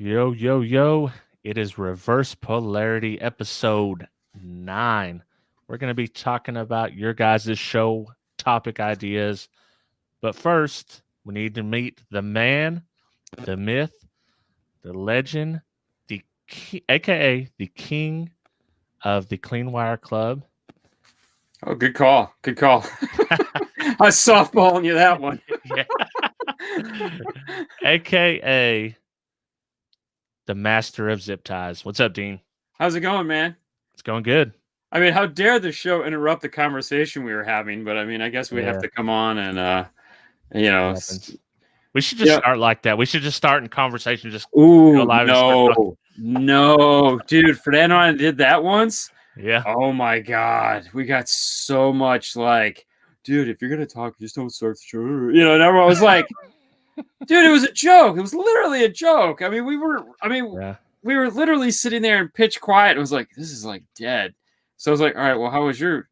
Yo, yo, yo. It is Reverse Polarity episode 9. We're going to be talking about your guys' show topic ideas. But first, we need to meet the man, the myth, the legend, aka the king of the Clean Wire Club. Oh, good call. Good call. I was softballing you that one. Yeah. aka the master of zip ties. What's up, Dean? How's it going, man? It's going good. I mean, how dare the show interrupt the conversation we were having? But I mean, I guess we have to come on and, we should just start like that. We should just start in conversation. Just go live no, dude. Fernando and I did that once. Yeah. Oh my God, we got so much like, dude. If you're gonna talk, just don't start the show. You know, and everyone was like, dude, it was a joke. It was literally a joke. I mean, we were literally sitting there and pitch quiet. It was like, this is like dead. So I was like, all right, well, how was your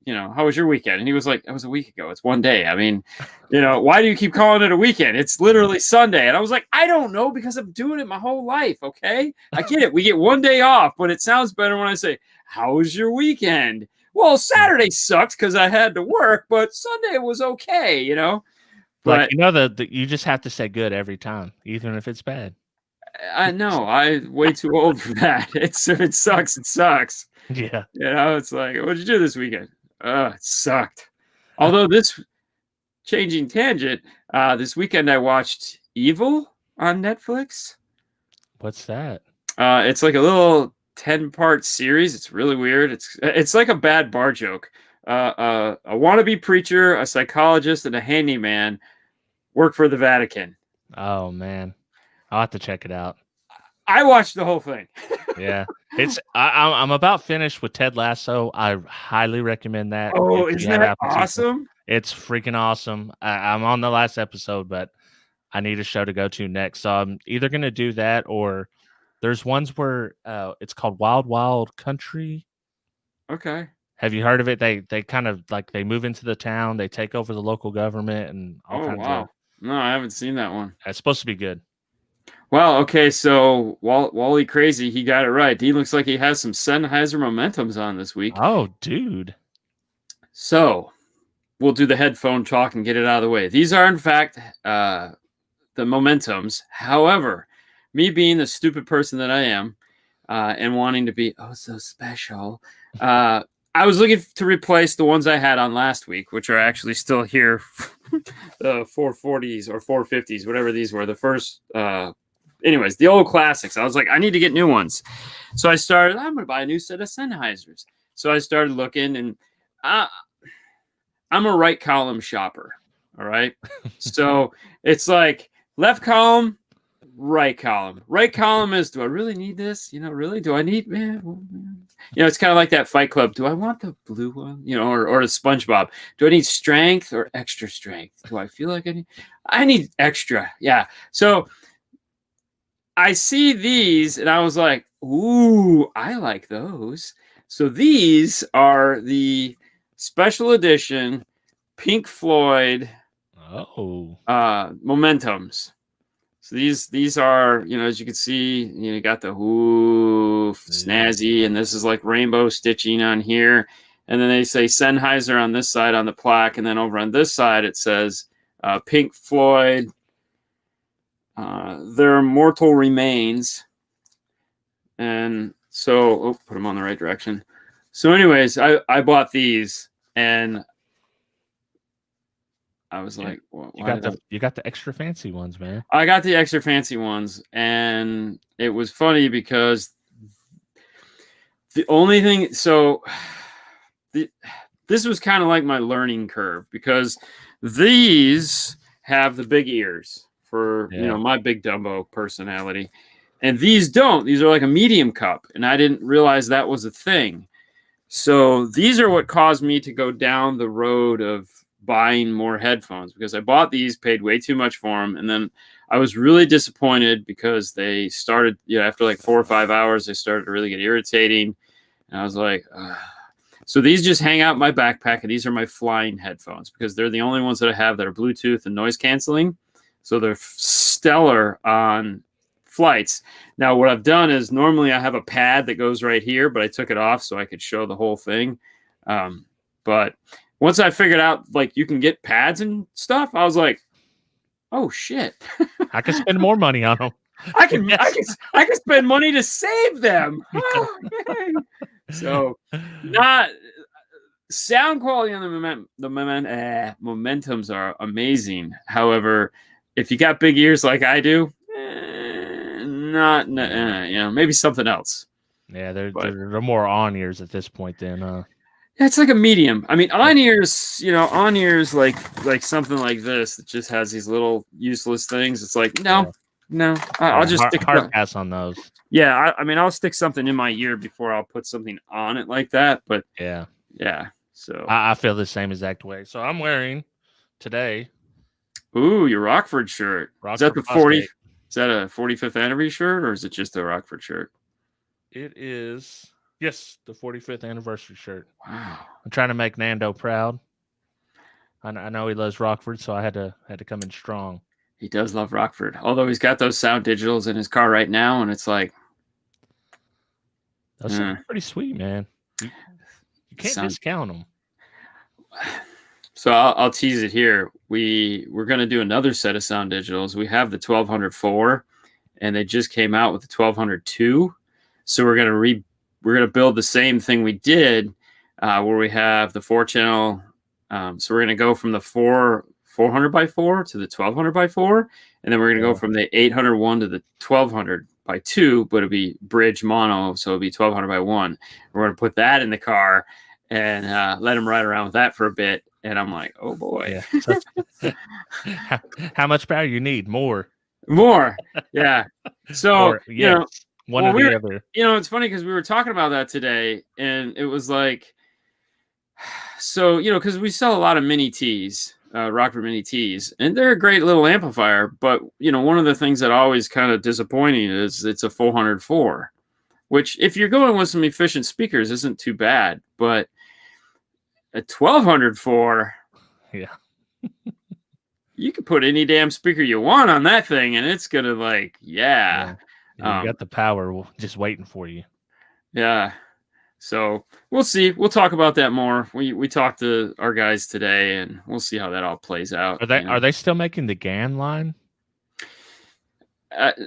weekend? And he was like, that was a week ago. It's one day. I mean, why do you keep calling it a weekend? It's literally Sunday. And I was like, I don't know, because I'm doing it my whole life. Okay. I get it. We get one day off, but it sounds better when I say, how was your weekend? Well, Saturday sucked because I had to work, but Sunday was okay, But you just have to say good every time, even if it's bad. I know. I'm way too old for that. If it sucks, it sucks. Yeah. It's like, what did you do this weekend? It sucked. Although changing tangent, this weekend I watched Evil on Netflix. What's that? It's like a little 10-part series. It's really weird. It's like a bad bar joke. A wannabe preacher, a psychologist, and a handyman work for the Vatican. Oh man, I'll have to check it out. I watched the whole thing. Yeah, I'm about finished with Ted Lasso. I highly recommend that. Oh, isn't that awesome? It's freaking awesome. I'm on the last episode, but I need a show to go to next. So I'm either going to do that, or there's ones where it's called Wild Wild Country. Okay. Have you heard of it? They kind of like they move into the town, they take over the local government and all kinds of. No, I haven't seen that one. It's supposed to be good. Well, okay, so Wally Crazy, he got it right. He looks like he has some Sennheiser momentums on this week. Oh, dude. So we'll do the headphone talk and get it out of the way. These are, in fact, the momentums. However, me being the stupid person that I am and wanting to be, so special, I was looking to replace the ones I had on last week, which are actually still here, the 440s or 450s, whatever these were. The first, anyways, the old classics. I was like, I need to get new ones. So I started, I'm going to buy a new set of Sennheisers. So I started looking, and I'm a right column shopper. All right. So it's like left column, right column. Right column is, do I really need this? Really? Do I need, it's kind of like that Fight Club. Do I want the blue one? Or the SpongeBob. Do I need strength or extra strength? Do I feel like I need extra? Yeah. So I see these and I was like, ooh, I like those. So these are the special edition Pink Floyd momentums. So these are, as you can see, you got the snazzy, and this is like rainbow stitching on here. And then they say Sennheiser on this side on the plaque. And then over on this side, it says Pink Floyd, Their Immortal Remains. And so, put them on the right direction. So anyways, I bought these, and I was like, well, you got the extra fancy ones, man. I got the extra fancy ones, and it was funny because the only thing, this was kind of like my learning curve, because these have the big ears for, my big Dumbo personality, and these don't. These are like a medium cup, and I didn't realize that was a thing. So these are what caused me to go down the road of buying more headphones, because I bought these, paid way too much for them, and then I was really disappointed because they started, after like 4 or 5 hours, they started to really get irritating, and I was like, ugh. So these just hang out in my backpack, and these are my flying headphones, because they're the only ones that I have that are Bluetooth and noise canceling. So they're stellar on flights. Now, what I've done is normally I have a pad that goes right here, but I took it off so I could show the whole thing. But once I figured out like you can get pads and stuff, I was like, oh shit. I can spend more money on them. I can spend money to save them. Oh, yay. So not sound quality on the momentums are amazing. However, if you got big ears like I do, maybe something else. Yeah, they're more on ears at this point then. It's like a medium. I mean, on ears, like something like this that just has these little useless things. It's like, no, I'll just stick hard pass on those. Yeah, I mean, I'll stick something in my ear before I'll put something on it like that. But yeah. So I feel the same exact way. So I'm wearing today. Ooh, your Rockford shirt. Is that the 40? Is that a 45th anniversary shirt, or is it just a Rockford shirt? It is. Yes, the 45th anniversary shirt. Wow. I'm trying to make Nando proud. I know he loves Rockford, so I had to come in strong. He does love Rockford, although he's got those sound digitals in his car right now, and it's like those are pretty sweet, man. You can't discount them. So I'll tease it here. We're going to do another set of sound digitals. We have the 1204, and they just came out with the 1202. So we're going to build the same thing we did, where we have the 4-channel. So we're going to go from the 400 by 4 to the 1200 by 4, and then we're going to go from the 801 to the 1200 by 2, but it'll be bridge mono, so it'll be 1200 by 1. We're going to put that in the car and let him ride around with that for a bit. And I'm like, oh boy. Yeah. How much power you need? More. Yeah. So, one or the other. It's funny because we were talking about that today, and it was like, so, because we sell a lot of mini Ts, Rockford mini Ts, and they're a great little amplifier. But, one of the things that always kind of disappointing is it's a 404, which if you're going with some efficient speakers isn't too bad. But a 1204, yeah, you can put any damn speaker you want on that thing, and it's gonna you got the power just waiting for you. Yeah, so we'll see. We'll talk about that more. We talked to our guys today, and we'll see how that all plays out. Are they still making the GAN line?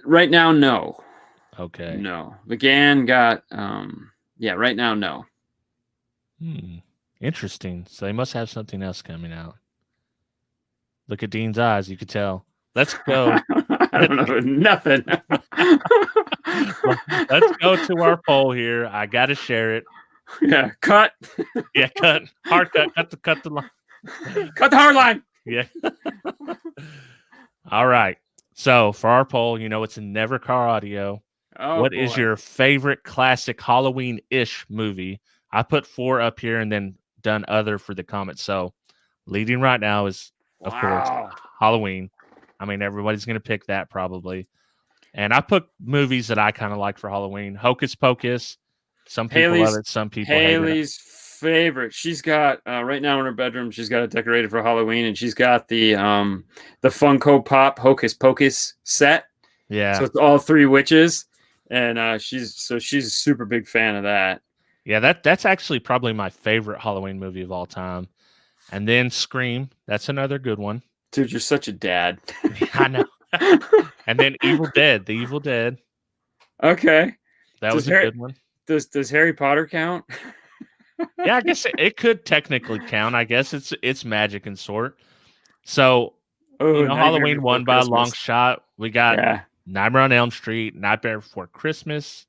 Right now, no. Okay. No, the GAN got right now, no. Interesting. So they must have something else coming out. Look at Dean's eyes. You could tell. Let's go. I don't know nothing. Let's go to our poll here. I got to share it. Yeah, cut. Yeah, cut. Hard cut. Cut the line. Cut the hard line. Yeah. All right. So for our poll, it's a Never Car Audio. What is your favorite classic Halloween-ish movie? I put 4 up here and then done other for the comments. So leading right now is, of course, Halloween. I mean, everybody's going to pick that probably. And I put movies that I kind of like for Halloween. Hocus Pocus. Some people love it. Some people hate it. Haley's favorite. She's got, right now in her bedroom, she's got it decorated for Halloween, and she's got the Funko Pop Hocus Pocus set. Yeah. So it's all 3 witches. And she's a super big fan of that. Yeah, that's actually probably my favorite Halloween movie of all time. And then Scream. That's another good one. Dude, you're such a dad. I know. And then Evil Dead. The Evil Dead. Okay. That was a good one. Does Harry Potter count? Yeah, I guess it could technically count. I guess it's magic and sort. So, Halloween won by a long shot. We got Nightmare on Elm Street, Nightmare Before Christmas,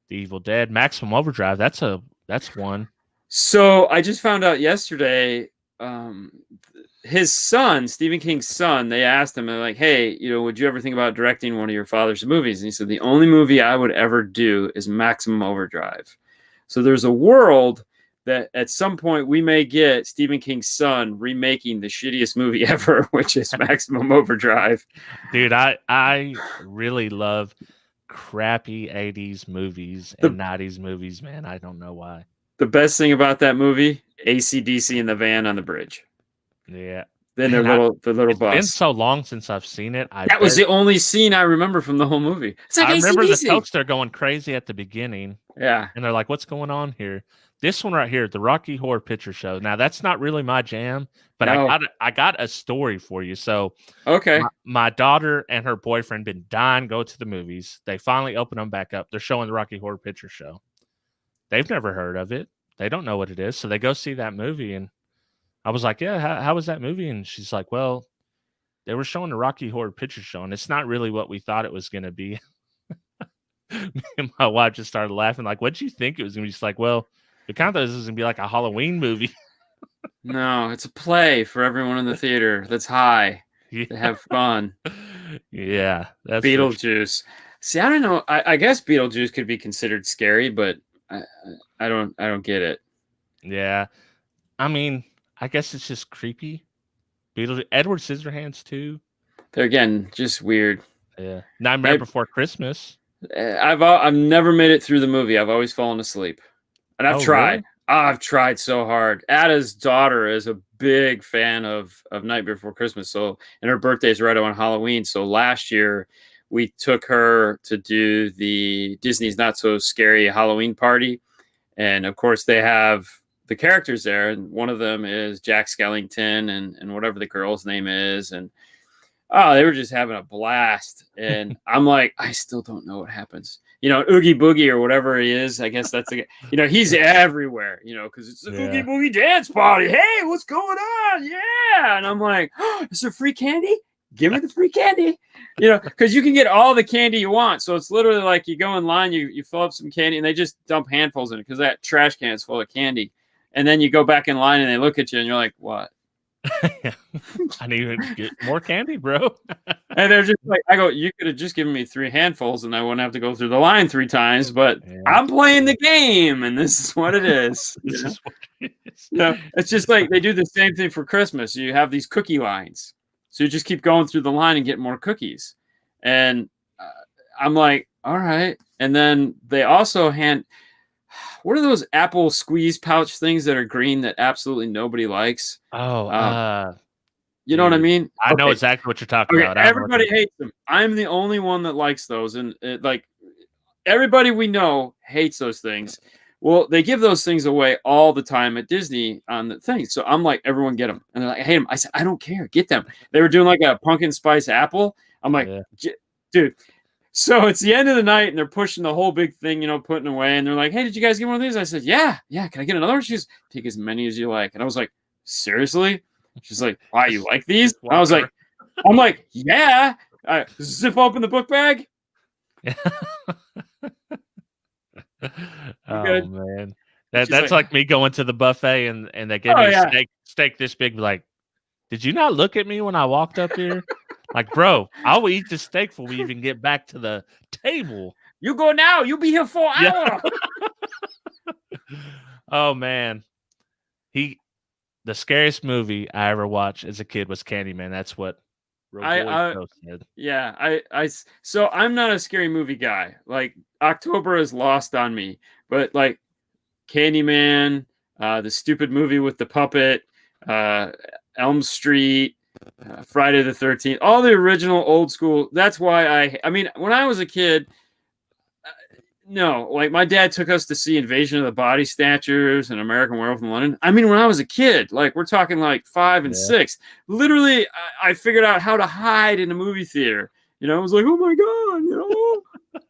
The Evil Dead, Maximum Overdrive. That's one. So I just found out yesterday, his son, Stephen King's son, they asked him, they're like, hey, would you ever think about directing one of your father's movies? And he said, the only movie I would ever do is Maximum Overdrive. So there's a world that at some point we may get Stephen King's son remaking the shittiest movie ever, which is Maximum Overdrive. Dude, I really love crappy 80s movies and 90s movies, man. I don't know why. The best thing about that movie, AC/DC in the van on the bridge. Yeah. Then Man, the little it's been bus. so long since I've seen it. That was the only scene I remember from the whole movie. It's like I remember the AC/DC. toaster going crazy at the beginning. Yeah. And they're like, what's going on here? This one right here, the Rocky Horror Picture Show. Now, that's not really my jam, but No. I got a story for you. So, Okay. my daughter and her boyfriend been dying to go to the movies. They finally open them back up. They're showing the Rocky Horror Picture Show. They've never heard of it. They don't know what it is. So they go see that movie. And I was like, yeah, how was that movie? And she's like, well, they were showing the Rocky Horror Picture Show, and it's not really what we thought it was going to be. Me and my wife just started laughing. Like, what'd you think it was going to be? Just like, well, we kind of thought this was going to be like a Halloween movie. No, it's a play for everyone in the theater that's high. Yeah. To have fun. Yeah, that's Beetlejuice. See, I don't know. I guess Beetlejuice could be considered scary, but I don't get it. Yeah, I mean, I guess it's just creepy. Beetlejuice, Edward Scissorhands too. They're again just weird. Yeah, Nightmare Before Christmas. I've never made it through the movie. I've always fallen asleep, and I've tried. Really? I've tried so hard. Ada's daughter is a big fan of Nightmare Before Christmas. So, and her birthday's right on Halloween. So last year we took her to do the Disney's Not So Scary Halloween party. And of course they have the characters there. And one of them is Jack Skellington and whatever the girl's name is. And they were just having a blast. And I'm like, I still don't know what happens. You know, Oogie Boogie or whatever he is. I guess that's he's everywhere, because it's the Oogie Boogie dance party. Hey, what's going on? Yeah. And I'm like, is there free candy? Give me the free candy. Because you can get all the candy you want. So it's literally like you go in line, you fill up some candy, and they just dump handfuls in it because that trash can is full of candy. And then you go back in line and they look at you and you're like, what? I need to get more candy, bro. And they're just like, I go, you could have just given me 3 handfuls and I wouldn't have to go through the line 3 times, but I'm playing the game and this is what it is. This is what it is. It's just like they do the same thing for Christmas. You have these cookie lines. So you just keep going through the line and get more cookies. And I'm like, all right. And then they also what are those apple squeeze pouch things that are green that absolutely nobody likes? Oh, you know what I mean? I know exactly what you're talking about. Everybody hates them. I'm the only one that likes those. And everybody we know hates those things. Well, they give those things away all the time at Disney on the thing. So I'm like, everyone get them. And they're like, I hate them. I said, I don't care. Get them. They were doing like a pumpkin spice apple. I'm like, dude. So it's the end of the night and they're pushing the whole big thing, putting away. And they're like, hey, did you guys get one of these? I said, yeah. Can I get another one? She's take as many as you like. And I was like, seriously? She's like, wow, you like these? I was like, I'm like, yeah. Zip open the book bag. Oh man, that's like me going to the buffet and they give me a steak this big. Like, did you not look at me when I walked up here? Like, bro, I'll eat the steak before we even get back to the table. You go now. You'll be here for an hour. Oh man, the scariest movie I ever watched as a kid was Candyman. That's what said. Yeah, so I'm not a scary movie guy. Like October is lost on me, but like Candyman, the stupid movie with the puppet, Elm Street, Friday the 13th, all the original old school. That's why I mean, when I was a kid, no, like my dad took us to see Invasion of the Body Snatchers and American Werewolf in London. I mean, when I was a kid, like we're talking like 5 and 6, literally, I figured out how to hide in a movie theater. I was like, oh my God,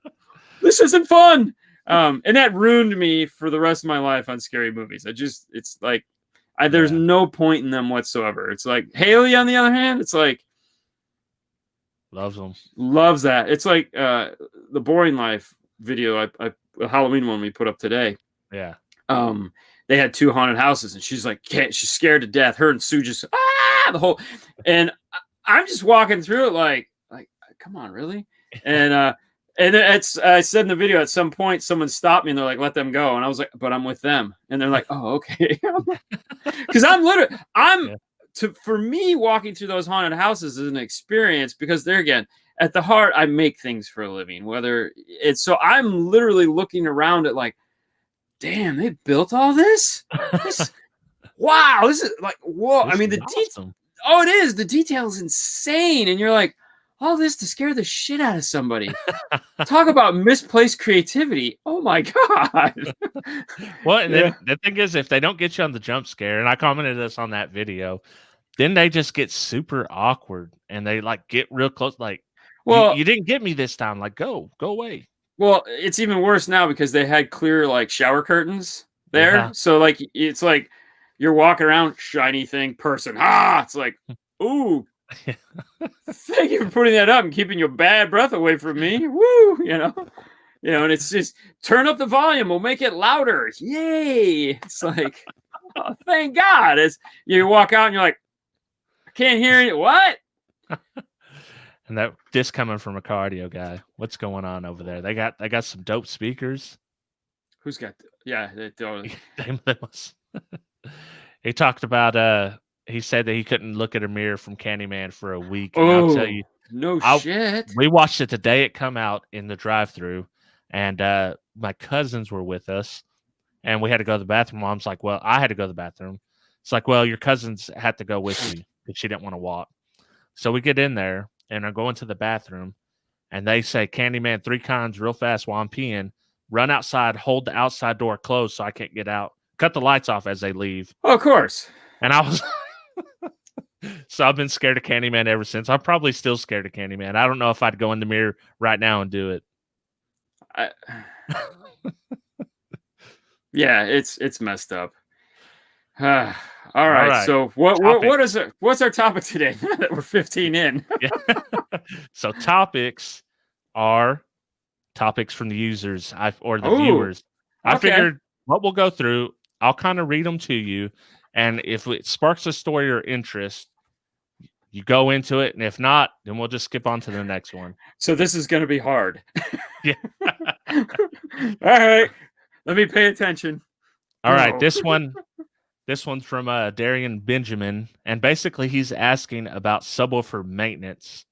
this isn't fun. And that ruined me for the rest of my life on scary movies. It's like, there's no point in them whatsoever. It's like Haley, on the other hand, it's like loves that. It's like the Boring Life video, a Halloween one we put up today. Yeah. They had 2 haunted houses, and she's like, she's scared to death. Her and Sue just the whole, and I'm just walking through it like, come on, really? And I said in the video, at some point someone stopped me and they're like, let them go. And I was like, but I'm with them. And they're like, oh, okay. Because for me, walking through those haunted houses is an experience because they're, again, at the heart, I make things for a living, so I'm literally looking around at like, damn, they built all this? Wow. This is like, whoa. I mean, Oh, it is. The detail is insane. And you're like, all this to scare the shit out of somebody. Talk about misplaced creativity. Oh my God. Well, and Yeah. then the thing is, if they don't get you on the jump scare, and I commented this on that video, then they just get super awkward and they like get real close. Like, Well, you didn't get me this time. Like, go away. well, it's even worse now because they had clear like shower curtains there. Yeah. So like it's like you're walking around, shiny thing, person. Ah, it's like, ooh, thank you for putting that up and keeping your bad breath away from me. Woo, and it's just turn up the volume, we'll make it louder. Yay. It's like, oh, thank God. As you walk out and you're like, I can't hear you. What? And this coming from a cardio guy. What's going on over there? They got some dope speakers. Who's got He talked about he said that he couldn't look at a mirror from Candyman for a week. And I'll tell you, no shit. we watched it the day it come out in the drive-through, and my cousins were with us, and we had to go to the bathroom. Mom's like, well, I had to go to the bathroom. It's like, well, your cousins had to go with you because she didn't want to walk. So we get in there and are going to the bathroom, and they say Candyman 3 times real fast while I'm peeing. Run outside, hold the outside door closed so I can't get out. Cut the lights off as they leave. Oh, of course. And I was so I've been scared of Candyman ever since. I'm probably still scared of Candyman. I don't know if I'd go in the mirror right now and do it. Yeah, it's messed up. All right. So what's our topic today? That we're 15 in. Yeah. So topics are topics from the users or the viewers. I figured what we'll go through, I'll kind of read them to you, and if it sparks a story or interest, you go into it, and if not, then we'll just skip on to the next one. So this is going to be hard. Yeah. All right. Let me pay attention. All right. This one's from Darian Benjamin, and basically he's asking about subwoofer maintenance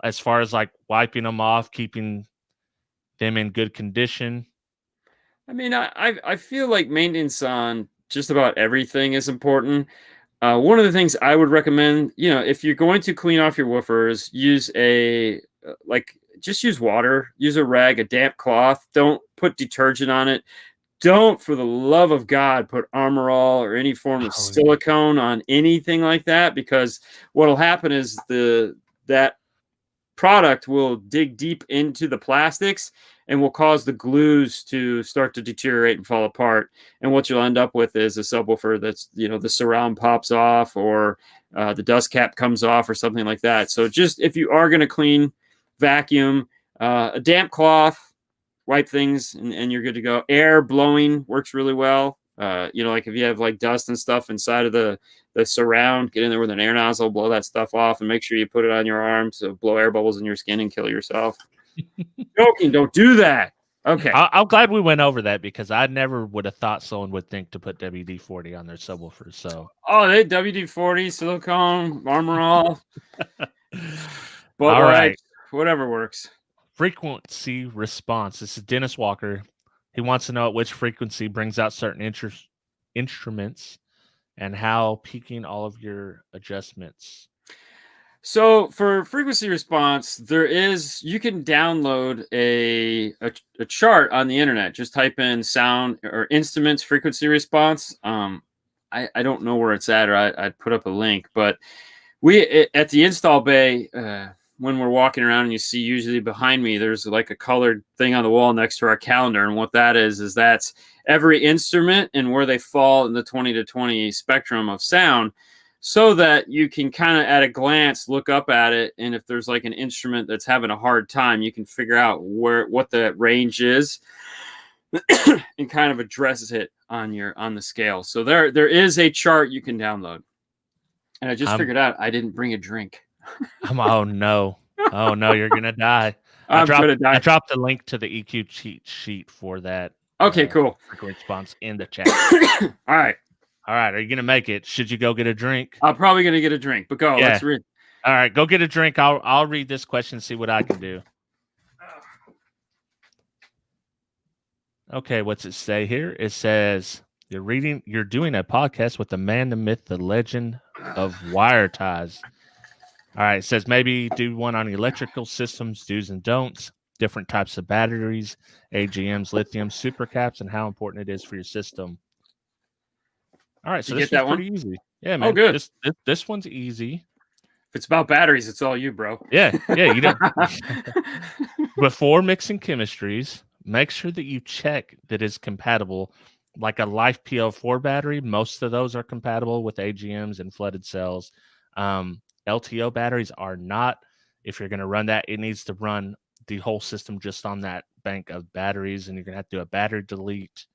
as far as like wiping them off, keeping them in good condition. I mean, I feel like maintenance on just about everything is important. One of the things I would recommend, if you're going to clean off your woofers, use just use water, use a rag, a damp cloth. Don't put detergent on it. Don't, for the love of God, put Armor All or any form of silicone on anything like that, because what'll happen is that product will dig deep into the plastics and will cause the glues to start to deteriorate and fall apart. And what you'll end up with is a subwoofer that's, the surround pops off, or the dust cap comes off, or something like that. So just if you are going to clean, vacuum, a damp cloth, wipe things, and you're good to go. Air blowing works really well. Like if you have like dust and stuff inside of the surround, get in there with an air nozzle, blow that stuff off, and make sure you put it on your arm so blow air bubbles in your skin and kill yourself. Joking, don't do that. Okay. I'm glad we went over that, because I never would have thought someone would think to put WD-40 on their subwoofers. So they WD-40, silicone, Armor All. But all right, whatever works. Frequency response. This is Dennis Walker. He wants to know at which frequency brings out certain instruments, and how peaking all of your adjustments. So for frequency response, you can download a chart on the internet. Just type in sound or instruments frequency response. I don't know where it's at, or I'd put up a link, but at the install bay, when we're walking around, and you see usually behind me, there's like a colored thing on the wall next to our calendar. And what that is that's every instrument and where they fall in the 20 to 20 spectrum of sound, so that you can kind of at a glance look up at it. And if there's like an instrument that's having a hard time, you can figure out what the range is and kind of addresses it on the scale. So there is a chart you can download. And I just figured out I didn't bring a drink. Oh no, you're gonna die. I dropped the link to the EQ cheat sheet for that. Okay, cool. Response in the chat. All right. Are you gonna make it? Should you go get a drink? I'm probably gonna get a drink, but go. Yeah. Let's read. All right, go get a drink. I'll read this question and see what I can do. Okay, what's it say here? It says you're doing a podcast with the man, the myth, the legend of wire ties. All right, it says maybe do one on electrical systems, do's and don'ts, different types of batteries, AGMs, lithium, supercaps, and how important it is for your system. All right, so You this get one's that one? pretty easy. Yeah, Oh, man. good. This one's easy. If it's about batteries, it's all you, bro. Yeah, you don't. Before mixing chemistries, make sure that you check that it's compatible. Like a Life PL4 battery, most of those are compatible with AGMs and flooded cells. LTO batteries are not. If you're going to run that, it needs to run the whole system just on that bank of batteries, and you're going to have to do a battery delete.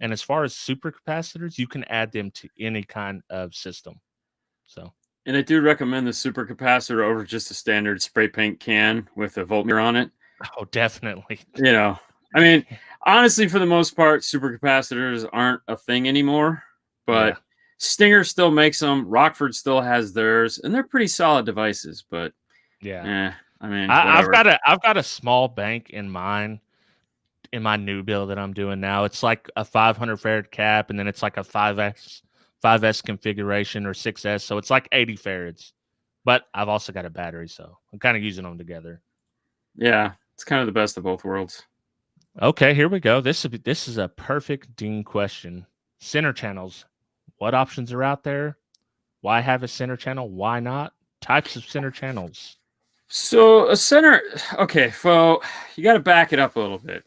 And as far as supercapacitors, you can add them to any kind of system. So, And I do recommend the supercapacitor over just a standard spray paint can with a voltmeter on it. oh, definitely. You know, I mean, honestly, for the most part, supercapacitors aren't a thing anymore. But Yeah. Stinger still makes them. Rockford still has theirs, and they're pretty solid devices. But Yeah. I mean, I've whatever. got a small bank in mine in my new build that I'm doing now. It's like a 500 farad cap, and then it's like a 5S configuration or 6S, so it's like 80 farads. But I've also got a battery, so I'm kind of using them together. Yeah, it's kind of the best of both worlds. Okay, here we go. This is a perfect Dean question. Center channels. What options are out there? Why have a center channel? Why not? Types of center channels. So a center, okay, well, you got to back it up a little bit.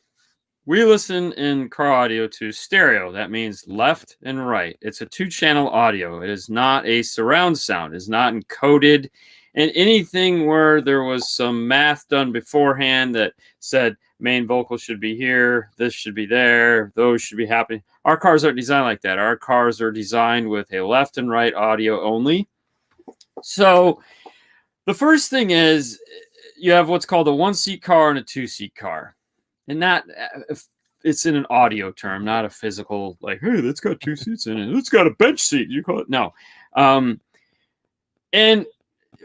We listen in car audio to stereo. That means left and right. It's a 2-channel audio. It is not a surround sound. It's not encoded. And anything where there was some math done beforehand that said main vocal should be here, this should be there, those should be happening. Our cars aren't designed like that. Our cars are designed with a left and right audio only. So the first thing is you have what's called a 1-seat car and a 2-seat car. And that it's in an audio term, not a physical, like, hey, that's got 2 seats in it. It's got a bench seat. You call it? No. And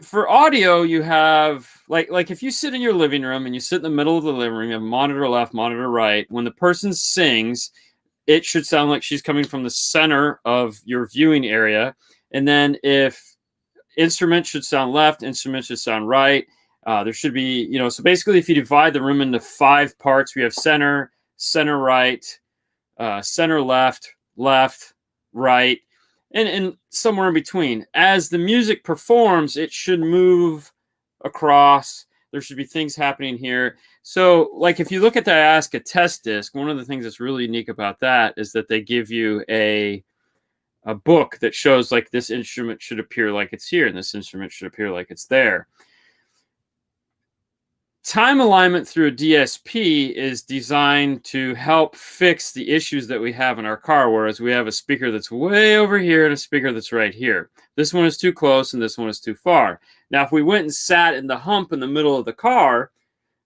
for audio, you have like if you sit in your living room and you sit in the middle of the living room, you have monitor left, monitor right. When the person sings, it should sound like she's coming from the center of your viewing area. And then if instrument should sound left, instrument should sound right. There should be, so basically if you divide the room into 5 parts, we have center, center right, center left, left, right, and somewhere in between. As the music performs, it should move across. There should be things happening here. So like if you look at the Ask a Test disc, one of the things that's really unique about that is that they give you a book that shows like this instrument should appear like it's here and this instrument should appear like it's there. Time alignment through a DSP is designed to help fix the issues that we have in our car, whereas we have a speaker that's way over here and a speaker that's right here. This one is too close and this one is too far. Now, if we went and sat in the hump in the middle of the car,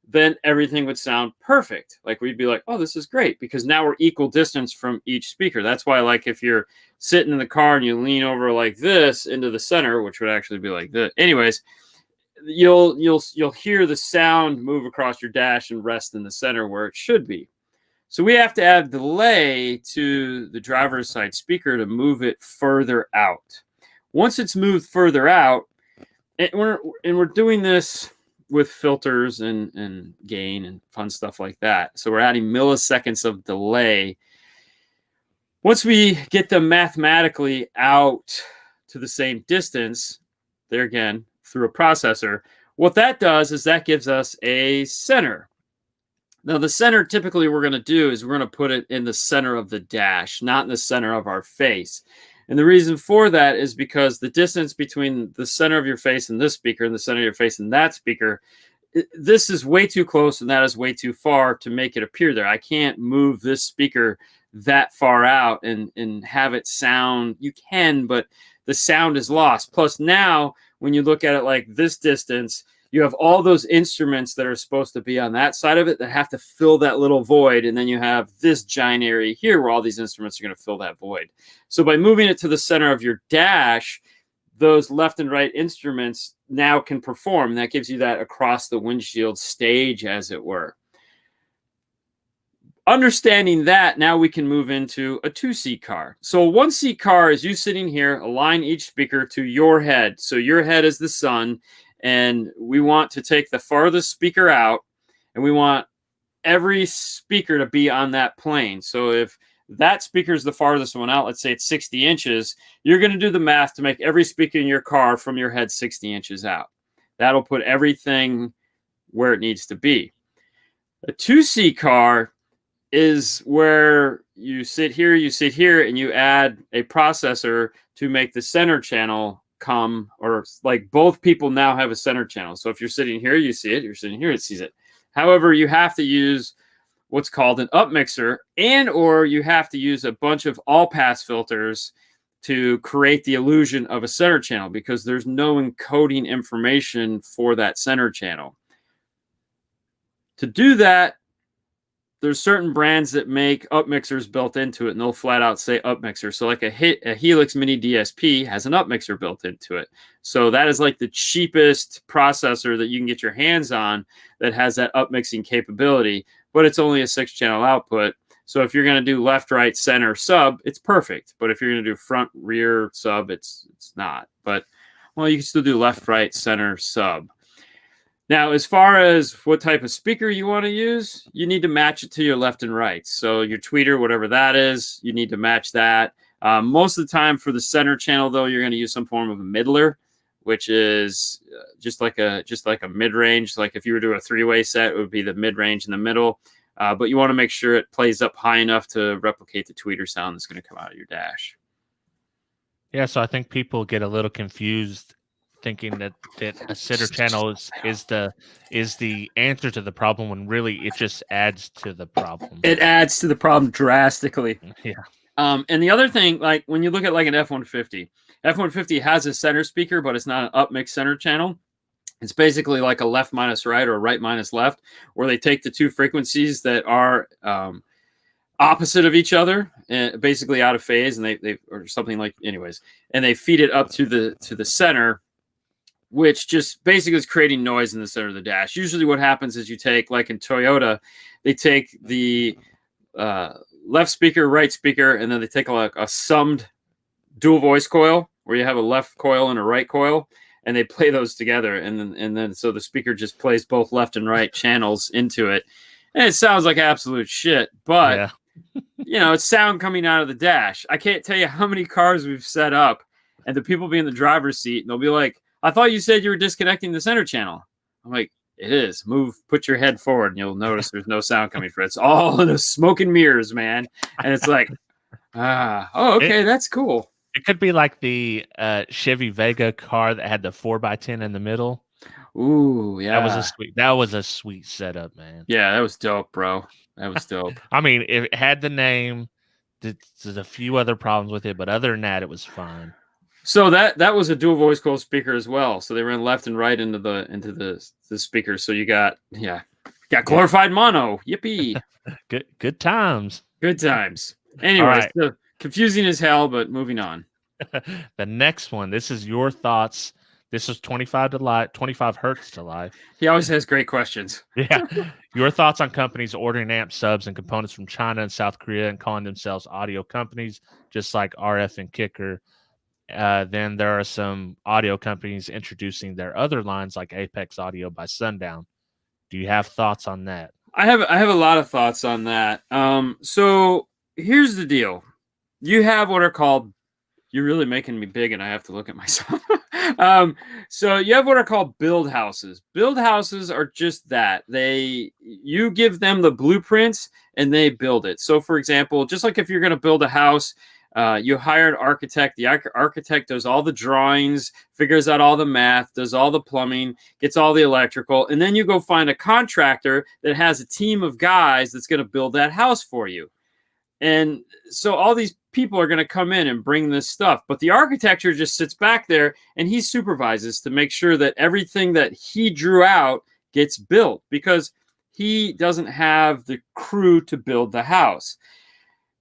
then everything would sound perfect. Like we'd be like, oh, this is great, because now we're equal distance from each speaker. That's why, like, if you're sitting in the car and you lean over like this into the center, which would actually be like this. Anyways, you'll hear the sound move across your dash and rest in the center where it should be. So we have to add delay to the driver's side speaker to move it further out. Once it's moved further out, and we're doing this with filters and gain and fun stuff like that. So we're adding milliseconds of delay. Once we get them mathematically out to the same distance, there again, through a processor, what that does is that gives us a center. Now, the center typically we're going to do is we're going to put it in the center of the dash, not in the center of our face. And the reason for that is because the distance between the center of your face and this speaker and the center of your face and that speaker, this is way too close and that is way too far to make it appear there. I can't move this speaker that far out and have it sound. You can, but the sound is lost. Plus now, when you look at it like this distance, you have all those instruments that are supposed to be on that side of it that have to fill that little void. And then you have this giant area here where all these instruments are going to fill that void. So by moving it to the center of your dash, those left and right instruments now can perform. And that gives you that across the windshield stage, as it were. understanding that, now we can move into a 2-seat car. So a 1-seat car is you sitting here, align each speaker to your head. So your head is the sun, and we want to take the farthest speaker out, and we want every speaker to be on that plane. So if that speaker is the farthest one out, let's say it's 60 inches, you're going to do the math to make every speaker in your car from your head 60 inches out. That'll put everything where it needs to be. A 2-seat car is where you sit here, and you add a processor to make the center channel come, or like both people now have a center channel. So if you're sitting here, you see it. You're sitting here, it sees it. However, you have to use what's called an up mixer, and or you have to use a bunch of all-pass filters to create the illusion of a center channel, because there's no encoding information for that center channel. To do that, there's certain brands that make up mixers built into it, and they'll flat out say up mixer. So like a Helix Mini DSP has an up mixer built into it. So that is like the cheapest processor that you can get your hands on that has that up mixing capability, but it's only a 6-channel output. So if you're going to do left, right, center, sub, it's perfect. But if you're going to do front, rear, sub, it's not. But, well, you can still do left, right, center, sub. Now, as far as what type of speaker you want to use, you need to match it to your left and right. So your tweeter, whatever that is, you need to match that. Most of the time for the center channel, though, you're going to use some form of a middler, which is just like a mid-range. Like if you were to do a 3-way set, it would be the mid-range in the middle. But you want to make sure it plays up high enough to replicate the tweeter sound that's going to come out of your dash. Yeah, so I think people get a little confused thinking that a center channel is the answer to the problem, when really it just adds to the problem. It adds to the problem drastically. Yeah. And the other thing, like when you look at like an F-150, F-150 has a center speaker, but it's not an up-mix center channel. It's basically like a left minus right or a right minus left, where they take the two frequencies that are opposite of each other, and basically out of phase, and they or something like, anyways, and they feed it up to the center, which just basically is creating noise in the center of the dash. Usually what happens is you take, like in Toyota, they take the left speaker, right speaker, and then they take like a summed dual voice coil, where you have a left coil and a right coil, and they play those together. And then so the speaker just plays both left and right channels into it. And it sounds like absolute shit, but Yeah. you know, it's sound coming out of the dash. I can't tell you how many cars we've set up, and the people be in the driver's seat, and they'll be like, I thought you said you were disconnecting the center channel. I'm like, it is. Put your head forward, and you'll notice there's no sound coming from it. It's all in the smoke and mirrors, man. And it's like, okay, that's cool. It could be like the Chevy Vega car that had the 4x10 in the middle. Ooh, yeah. That was a sweet setup, man. Yeah, that was dope, bro. That was dope. I mean, it had the name. There's a few other problems with it, but other than that, it was fine. So that was a dual voice coil speaker as well. So they ran left and right into the speakers. So you got glorified mono. Yippee! Good times. Good times. Anyways, right. So confusing as hell, but moving on. The next one. This is your thoughts. This is 25 hertz to life. He always has great questions. Yeah. Your thoughts on companies ordering amp subs and components from China and South Korea and calling themselves audio companies, just like RF and Kicker. Then there are some audio companies introducing their other lines, like Apex Audio by Sundown. Do you have thoughts on that? I have a lot of thoughts on that. So here's the deal. You have what are called, you're really making me big, and I have to look at myself. So you have what are called build houses. Build houses are just that. You give them the blueprints and they build it. So for example, just like if you're going to build a house, you hire an architect. The architect does all the drawings, figures out all the math, does all the plumbing, gets all the electrical, and then you go find a contractor that has a team of guys that's going to build that house for you. And so all these people are going to come in and bring this stuff, but the architecture just sits back there and he supervises to make sure that everything that he drew out gets built, because he doesn't have the crew to build the house.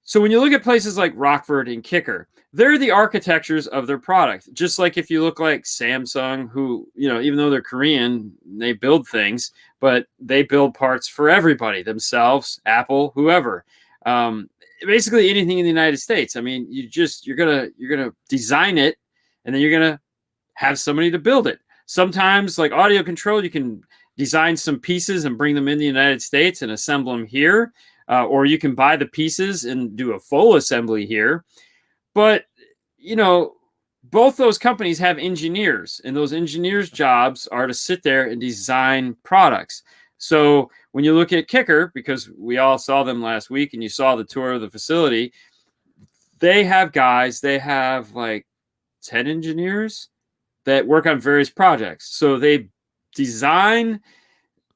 So when you look at places like Rockford and Kicker, they're the architectures of their product. Just like if you look like Samsung, who, even though they're Korean, they build things, but they build parts for everybody, themselves, Apple, whoever. Basically anything in the United States. I mean, you're gonna design it, and then you're gonna have somebody to build it. Sometimes, like audio control, you can design some pieces and bring them in the United States and assemble them here, or you can buy the pieces and do a full assembly here. But, both those companies have engineers, and those engineers' jobs are to sit there and design products. So when you look at Kicker, because we all saw them last week and you saw the tour of the facility, they have like 10 engineers that work on various projects. So they design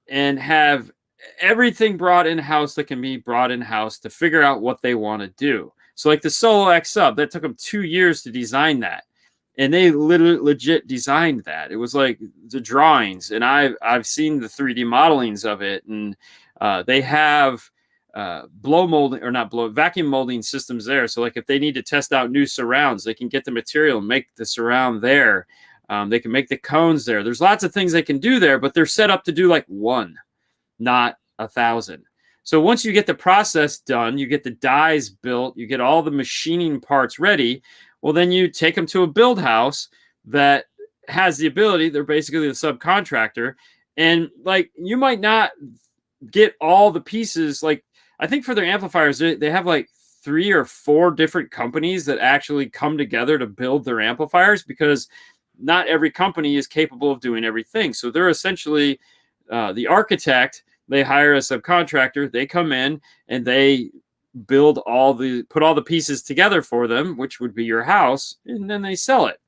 and have everything brought in-house that can be brought in-house to figure out what they want to do. So like the Solo X Sub, that took them 2 years to design that. And they literally legit designed that. It was like the drawings, and I've seen the 3D modelings of it, and they have vacuum molding systems there. So like if they need to test out new surrounds, they can get the material and make the surround there. They can make the cones there. There's lots of things they can do there, but they're set up to do like one, not 1,000. So once you get the process done, you get the dies built, you get all the machining parts ready, well, then you take them to a build house that has the ability, they're basically the subcontractor, and like you might not get all the pieces. Like I think for their amplifiers, they have like 3 or 4 different companies that actually come together to build their amplifiers, because not every company is capable of doing everything. So they're essentially the architect. They hire a subcontractor, they come in and they put all the pieces together for them, which would be your house, and then they sell it.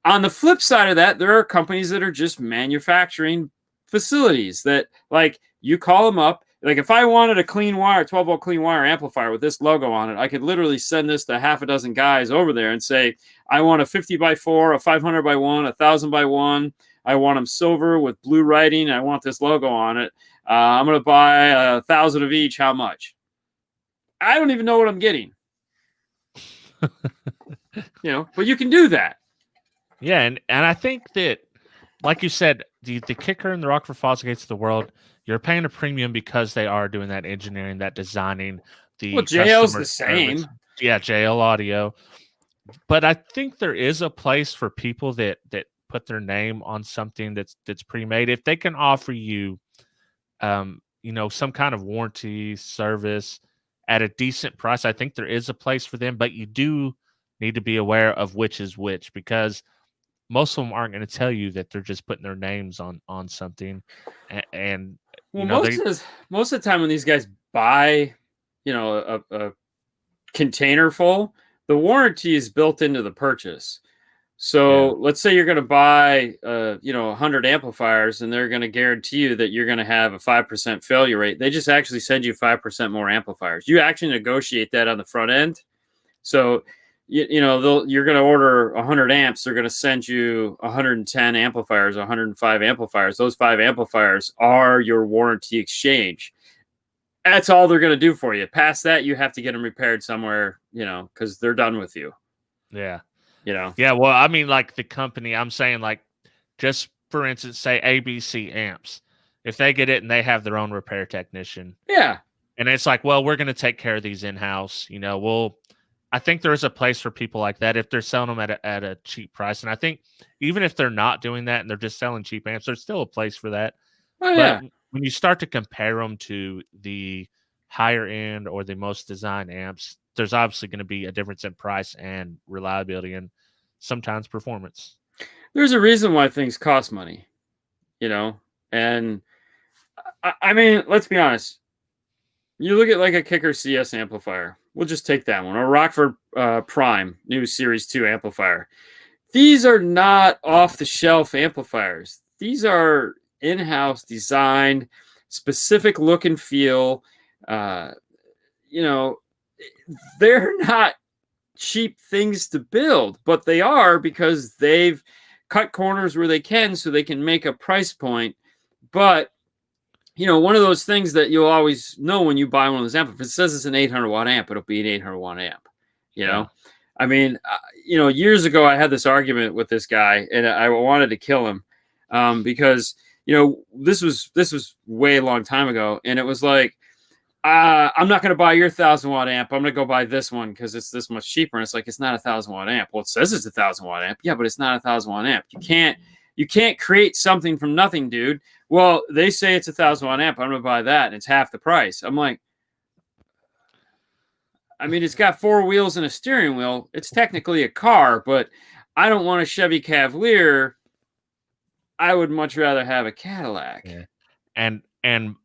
On the flip side of that, there are companies that are just manufacturing facilities that, like, you call them up. Like if I wanted a clean wire, 12-volt clean wire amplifier with this logo on it, I could literally send this to half a dozen guys over there and say, I want a 50x4, a 500x1, 1,000x1. I want them silver with blue writing. I want this logo on it. I'm going to buy 1,000 of each. How much? I don't even know what I'm getting. But you can do that. Yeah, and I think that, like you said, the Kicker and the Rockford Fosgates of the world, you're paying a premium because they are doing that engineering, that designing. Well, JL's the same. Service. Yeah, JL Audio. But I think there is a place for people that put their name on something that's pre-made. If they can offer you some kind of warranty service at a decent price, I think there is a place for them, but you do need to be aware of which is which, because most of them aren't going to tell you that they're just putting their names on something. And most of the time when these guys buy, a container full, the warranty is built into the purchase. So let's say you're going to buy, 100 amplifiers, and they're going to guarantee you that you're going to have a 5% failure rate. They just actually send you 5% more amplifiers. You actually negotiate that on the front end. So, you're going to order 100 amps. They're going to send you 110 amplifiers, 105 amplifiers. Those 5 amplifiers are your warranty exchange. That's all they're going to do for you. Past that, you have to get them repaired somewhere, because they're done with you. Yeah. Yeah, well, I mean, like the company, I'm saying, like, just for instance, say ABC Amps, if they get it and they have their own repair technician, and it's like, well, we're going to take care of these in-house, I think there is a place for people like that if they're selling them at a cheap price. And I think even if they're not doing that and they're just selling cheap amps, there's still a place for that. But when you start to compare them to the higher end or the most designed amps, there's obviously going to be a difference in price and reliability and sometimes performance. There's a reason why things cost money, and I mean, let's be honest. You look at like a Kicker CS amplifier. We'll just take that one. Or Rockford Prime, new Series 2 amplifier. These are not off-the-shelf amplifiers. These are in-house designed, specific look and feel. They're not cheap things to build, but they are because they've cut corners where they can so they can make a price point. But one of those things that you'll always know when you buy one of those amps, if it says it's an 800 watt amp, it'll be an 800 watt amp, I mean, years ago I had this argument with this guy, and I wanted to kill him because this was way a long time ago, and it was like, I'm not going to buy your 1,000-watt amp. I'm going to go buy this one because it's this much cheaper. And it's like, it's not a 1,000-watt amp. Well, it says it's a 1,000-watt amp. Yeah, but it's not a 1,000-watt amp. You can't create something from nothing, dude. Well, they say it's a 1,000-watt amp. I'm going to buy that, and it's half the price. I'm like, I mean, it's got 4 wheels and a steering wheel. It's technically a car, but I don't want a Chevy Cavalier. I would much rather have a Cadillac. Yeah. And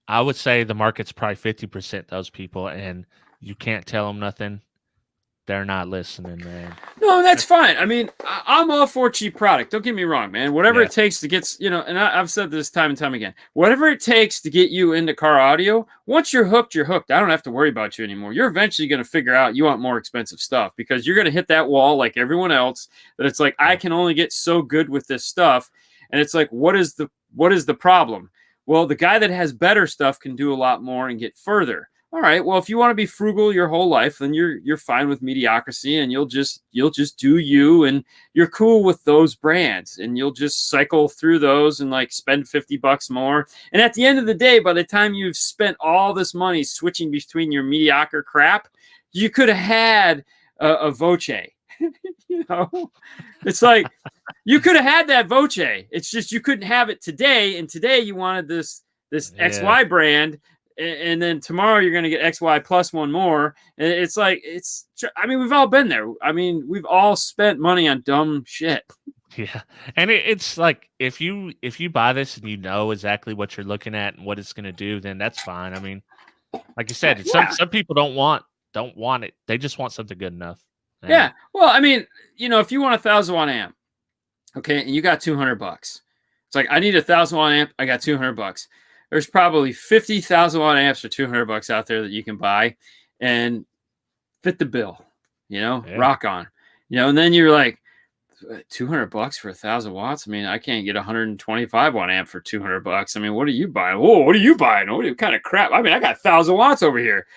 I would say the market's probably 50% those people, and you can't tell them nothing. They're not listening, man. No, that's fine. I mean, I'm all for cheap product. Don't get me wrong, man. Whatever it takes to get, and I've said this time and time again, whatever it takes to get you into car audio, once you're hooked, you're hooked. I don't have to worry about you anymore. You're eventually going to figure out you want more expensive stuff because you're going to hit that wall like everyone else that it's like, I can only get so good with this stuff. And it's like, what is the problem? Well, the guy that has better stuff can do a lot more and get further. All right. Well, if you want to be frugal your whole life, then you're fine with mediocrity, and you'll just do you, and you're cool with those brands, and you'll just cycle through those and like spend $50 more. And at the end of the day, by the time you've spent all this money switching between your mediocre crap, you could have had a Voce. It's like you could have had that Voce. It's just you couldn't have it today, and today you wanted this XY brand. And then tomorrow you're going to get XY plus one more. And it's like, I mean, we've all been there. I mean, we've all spent money on dumb shit. Yeah. And it's like, if you buy this and you know exactly what you're looking at and what it's going to do, then that's fine. I mean, like you said, some people don't want it. They just want something good enough. And yeah. Well, I mean, if you want a 1,000-watt amp, okay, and you got $200, it's like, I need a 1,000-watt amp. I got $200. There's probably 50,000-watt amps for $200 out there that you can buy and fit the bill, rock on, and then you're like, $200 for 1,000 watts. I mean, I can't get a 125-watt amp for $200. I mean, what are you buying? Whoa, what are you buying? What kind of crap? I mean, I got 1,000 watts over here.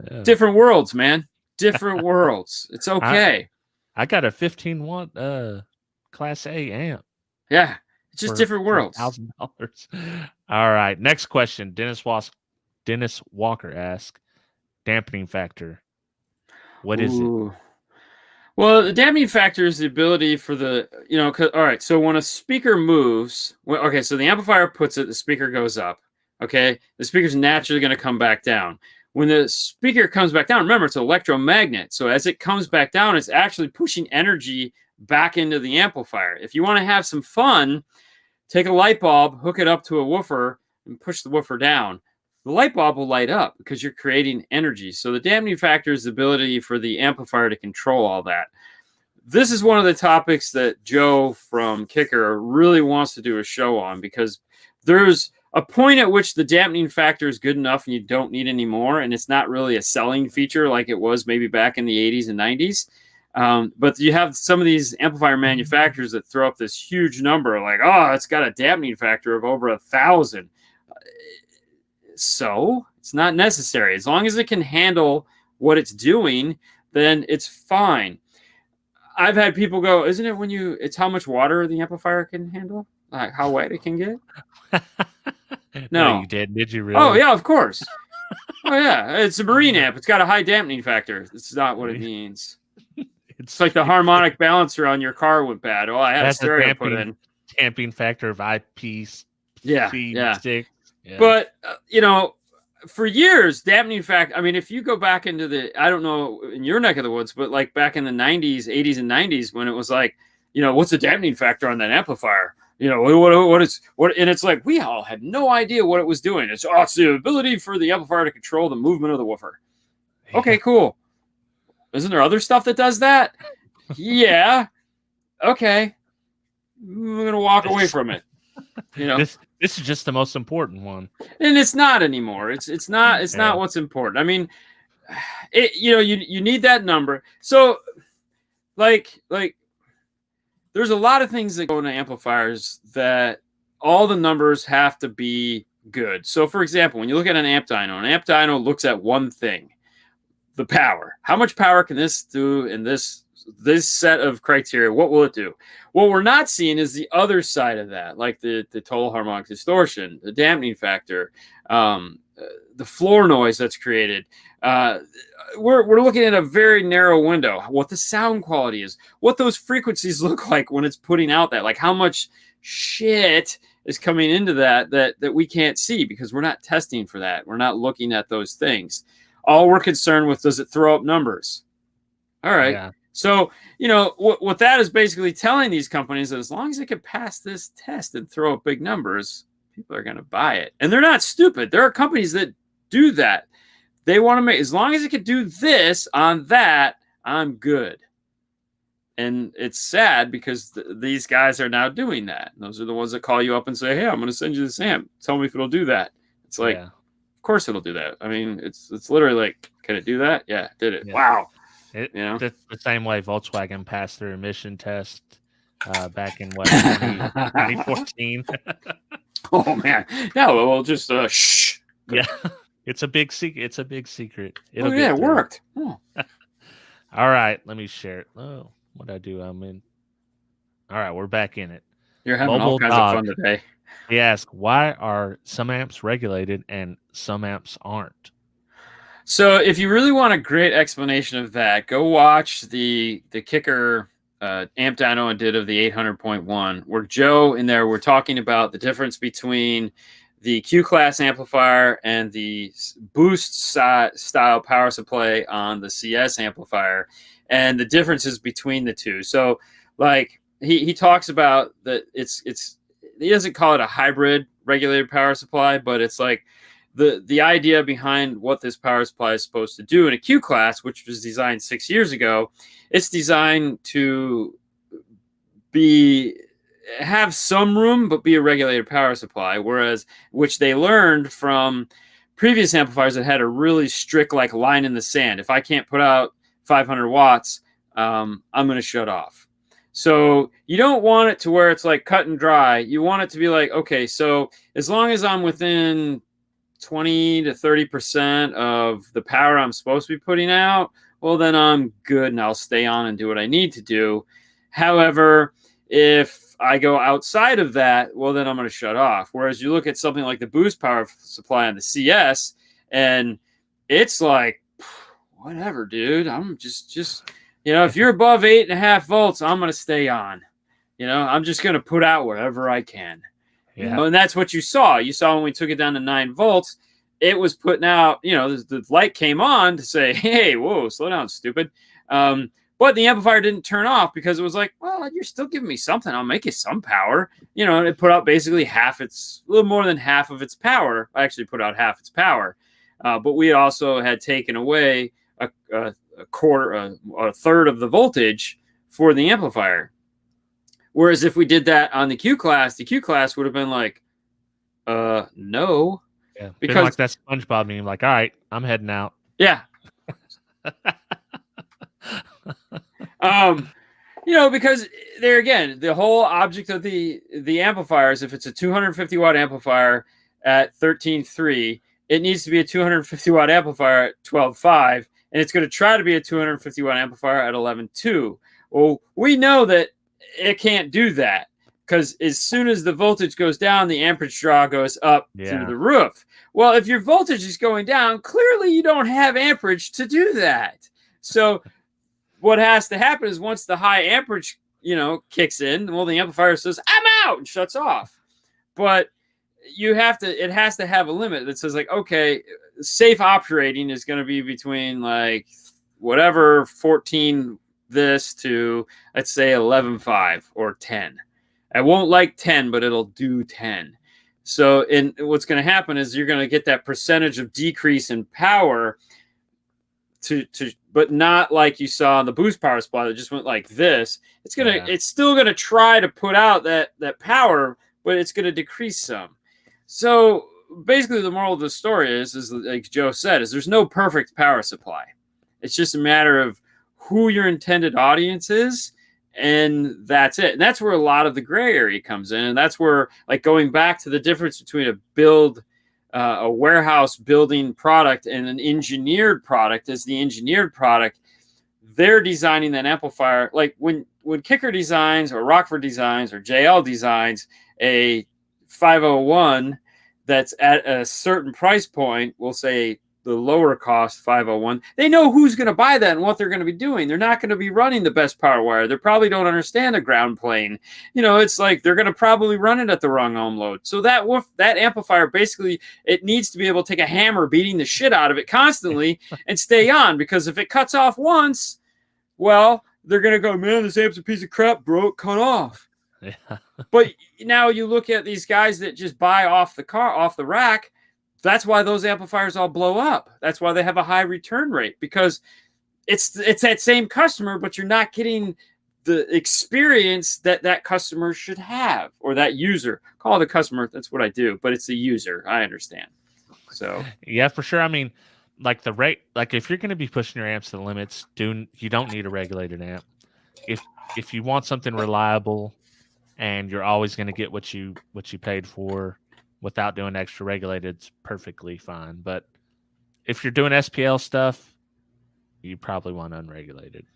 Yeah. Different worlds, man. Different worlds. It's okay. I got a 15-watt Class A amp. Yeah. Just different worlds. $1,000. All right. Next question. Dennis Walker asks, dampening factor. What is it? Well, the dampening factor is the ability for the, all right. So when a speaker moves, so the amplifier puts it, the speaker goes up. Okay. The speaker's naturally going to come back down. When the speaker comes back down, remember, it's an electromagnet. So as it comes back down, it's actually pushing energy back into the amplifier. If you want to have some fun, take a light bulb, hook it up to a woofer, and push the woofer down. The light bulb will light up because you're creating energy. So the dampening factor is the ability for the amplifier to control all that. This is one of the topics that Joe from Kicker really wants to do a show on, because there's a point at which the dampening factor is good enough and you don't need any more, and it's not really a selling feature like it was maybe back in the 80s and 90s. But you have some of these amplifier manufacturers that throw up this huge number, like, oh, it's got a dampening factor of over 1,000. So it's not necessary. As long as it can handle what it's doing, then it's fine. I've had people go, isn't it it's how much water the amplifier can handle? Like how wet it can get? No, you did. Did you really? Oh, yeah, of course. Oh, yeah. It's a marine amp. It's got a high dampening factor. It's not what it means. It's like the harmonic balancer on your car went bad. Oh, I had a stereo put in. Damping factor of IP6. Yeah. But, for years, dampening factor, I mean, if you go back into I don't know in your neck of the woods, but like back in the 90s, 80s and 90s, when it was like, what's the dampening factor on that amplifier? What is, and it's like, we all had no idea what it was doing. It's the ability for the amplifier to control the movement of the woofer. Okay, cool. Isn't there other stuff that does that? Yeah. Okay. I'm going to walk away from it. This is just the most important one. And it's not anymore. It's not what's important. I mean, you need that number. So like there's a lot of things that go into amplifiers that all the numbers have to be good. So for example, when you look at an amp dyno looks at one thing. the power. How much power can this do in this set of criteria? What will it do? What we're not seeing is the other side of that, like the total harmonic distortion, the dampening factor, the floor noise that's created. We're looking at a very narrow window. What the sound quality is, what those frequencies look like when it's putting out that, like how much shit is coming into that we can't see because we're not testing for that. We're not looking at those things. All we're concerned with, does it throw up numbers? All right. Yeah. So, what that is basically telling these companies that as long as they can pass this test and throw up big numbers, people are going to buy it. And they're not stupid. There are companies that do that. They want to make, as long as it can do this on that, I'm good. And it's sad because these guys are now doing that. And those are the ones that call you up and say, hey, I'm going to send you this amp. Tell me if it'll do that. It's like, of course it'll do that. I mean, it's literally like, can it do that? Yeah, it did it. Yeah. Wow. The same way Volkswagen passed their emission test back in 2014. Oh, man. Yeah, well, just shh. Yeah. It's a big secret. It's a big secret. It worked. Oh. All right, let me share it. Oh, what I do? I'm in. All right, we're back in it. You're having all kinds of fun today. He asked, why are some amps regulated and some amps aren't? So if you really want a great explanation of that, go watch the Kicker amp dyno I did of the 800.1, where Joe in there, we're talking about the difference between the Q-class amplifier and the boost style power supply on the CS amplifier, and the differences between the two. So like he talks about that he doesn't call it a hybrid regulated power supply, but it's like the idea behind what this power supply is supposed to do in a Q class, which was designed 6 years ago. It's designed to have some room, but be a regulated power supply, which they learned from previous amplifiers that had a really strict like line in the sand. If I can't put out 500 watts, I'm going to shut off. So you don't want it to where it's like cut and dry. You want it to be like, okay, so as long as I'm within 20 to 30% of the power I'm supposed to be putting out, well, then I'm good and I'll stay on and do what I need to do. However, if I go outside of that, well, then I'm going to shut off. Whereas you look at something like the boost power supply on the CS, and it's like, whatever, dude. I'm just if you're above 8.5 volts, I'm going to stay on. I'm just going to put out wherever I can. Yeah. And that's what you saw. You saw when we took it down to 9 volts, it was putting out, the light came on to say, hey, whoa, slow down, stupid. But the amplifier didn't turn off because it was like, well, you're still giving me something. I'll make you some power. And it put out basically a little more than half of its power. I actually put out half its power. But we also had taken away a third of the voltage for the amplifier. Whereas if we did that on the Q class would have been like, no. Yeah, because like that SpongeBob meme, like, all right, I'm heading out. Yeah. Because there again, the whole object of the amplifiers, if it's a 250 watt amplifier at 13.3, it needs to be a 250 watt amplifier at 12.5, and it's going to try to be a 250 watt amplifier at 11.2. Well, we know that it can't do that because as soon as the voltage goes down, the amperage draw goes up through the roof. Well, if your voltage is going down, clearly you don't have amperage to do that. So what has to happen is once the high amperage, kicks in, well, the amplifier says, I'm out, and shuts off. But it has to have a limit that says like, okay, safe operating is going to be between like whatever 14 this to, let's say 11.5 or 10. I won't like 10, but it'll do 10. So what's going to happen is you're going to get that percentage of decrease in power but not like you saw on the boost power supply that just went like this. It's still going to try to put out that power, but it's going to decrease some. So basically the moral of the story is like Joe said, is there's no perfect power supply. It's just a matter of who your intended audience is, and that's it. And that's where a lot of the gray area comes in. And that's where, like, going back to the difference between a build a warehouse building product and an engineered product as the engineered product, they're designing that amplifier. Like when Kicker designs or Rockford designs or JL designs a 501 that's at a certain price point, we'll say the lower cost 501, they know who's going to buy that and what they're going to be doing. They're not going to be running the best power wire. They probably don't understand a ground plane. It's like they're going to probably run it at the wrong ohm load. So that amplifier, basically, it needs to be able to take a hammer beating the shit out of it constantly and stay on, because if it cuts off once, well, they're going to go, man, this amp's a piece of crap, bro, it cut off. Yeah. But now you look at these guys that just buy off the rack. That's why those amplifiers all blow up. That's why they have a high return rate, because it's that same customer, but you're not getting the experience that customer should have, or that user. Call it a customer. That's what I do, but it's a user. I understand. So yeah, for sure. I mean, like if you're going to be pushing your amps to the limits, you don't need a regulated amp. If you want something reliable and you're always going to get what you paid for without doing extra regulated, it's perfectly fine. But if you're doing SPL stuff, you probably want unregulated.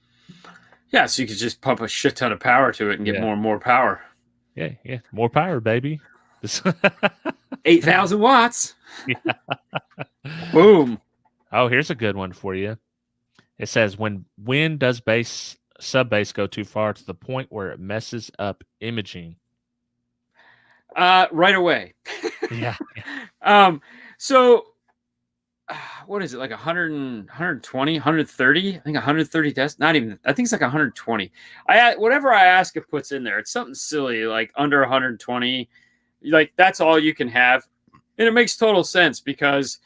Yeah, so you could just pump a shit ton of power to it and get more and more power. Yeah, more power, baby. 8,000 watts. Yeah. Boom. Oh, here's a good one for you. It says, when does sub bass go too far to the point where it messes up imaging? Right away. Yeah. So what is it, like 100 and 120, 130? I think 130 not even, I think it's like 120. Whatever I ask it puts in there, it's something silly, like under 120. Like that's all you can have. And it makes total sense, because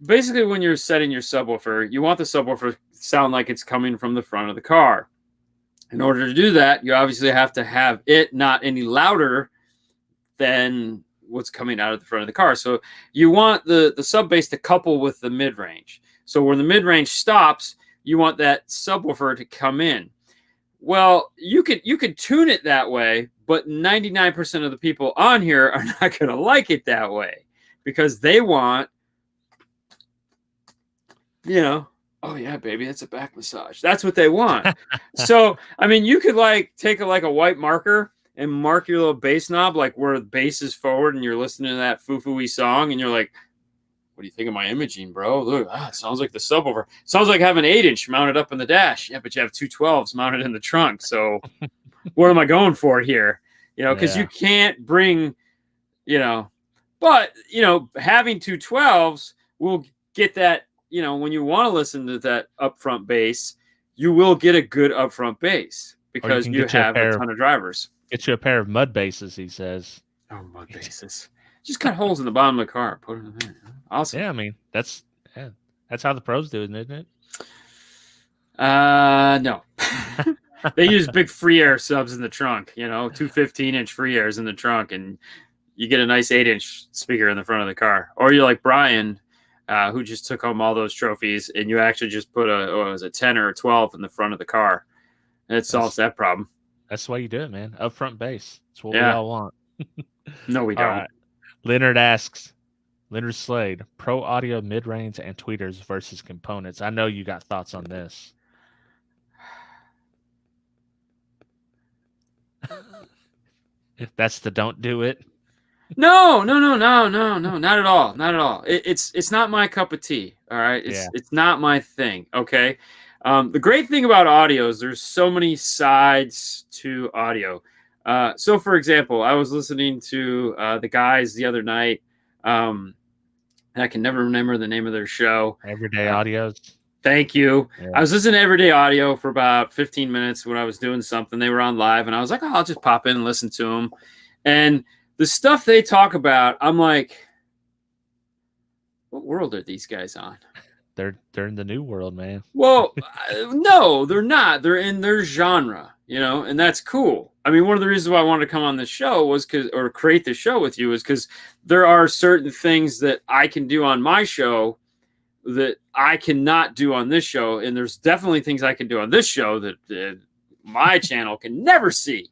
basically when you're setting your subwoofer, you want the subwoofer to sound like it's coming from the front of the car. In order to do that, you obviously have to have it not any louder than what's coming out of the front of the car. So you want the sub bass to couple with the mid-range. So when the mid-range stops, you want that subwoofer to come in. Well, you could tune it that way, but 99% of the people on here are not going to like it that way, because they want, oh yeah, baby, that's a back massage. That's what they want. So, I mean, you could take a white marker and mark your little bass knob, like where the bass is forward, and you're listening to that foo-foo-y song, and you're like, what do you think of my imaging, bro? Look, it sounds like the subwoofer. Sounds like having an 8-inch mounted up in the dash. Yeah, but you have 2 12s mounted in the trunk. So what am I going for here? Because you can't bring, but, having 2 12s will get that, when you want to listen to that upfront bass, you will get a good upfront bass, because you have a ton of drivers. Get you a pair of mud basses, he says. Oh, mud basses. Just cut holes in the bottom of the car. Put it in there. Awesome. Yeah, I mean, that's how the pros do it, isn't it? No. They use big free air subs in the trunk, 2 15-inch free airs in the trunk, and you get a nice 8-inch speaker in the front of the car. Or you're like Brian, who just took home all those trophies, and you actually just put a 10 or a 12 in the front of the car. And it solves that problem. That's the way you do it, man. Upfront bass. That's what we all want. No, we don't. All right. Leonard Slade, Pro Audio mid-range and tweeters versus components. I know you got thoughts on this. That's the don't do it. No, not at all. Not at all. It's not my cup of tea. All right. It's not my thing. Okay. The great thing about audio is there's so many sides to audio. So for example, I was listening to the guys the other night. And I can never remember the name of their show. Everyday Audios. Thank you. Yeah. I was listening to Everyday Audio for about 15 minutes when I was doing something. They were on live, and I was like, I'll just pop in and listen to them. And the stuff they talk about, I'm like, what world are these guys on? They're in the new world, man. Well, no, they're not. They're in their genre, and that's cool. I mean, one of the reasons why I wanted to come on this show was create this show with you is because there are certain things that I can do on my show that I cannot do on this show. And there's definitely things I can do on this show that my channel can never see.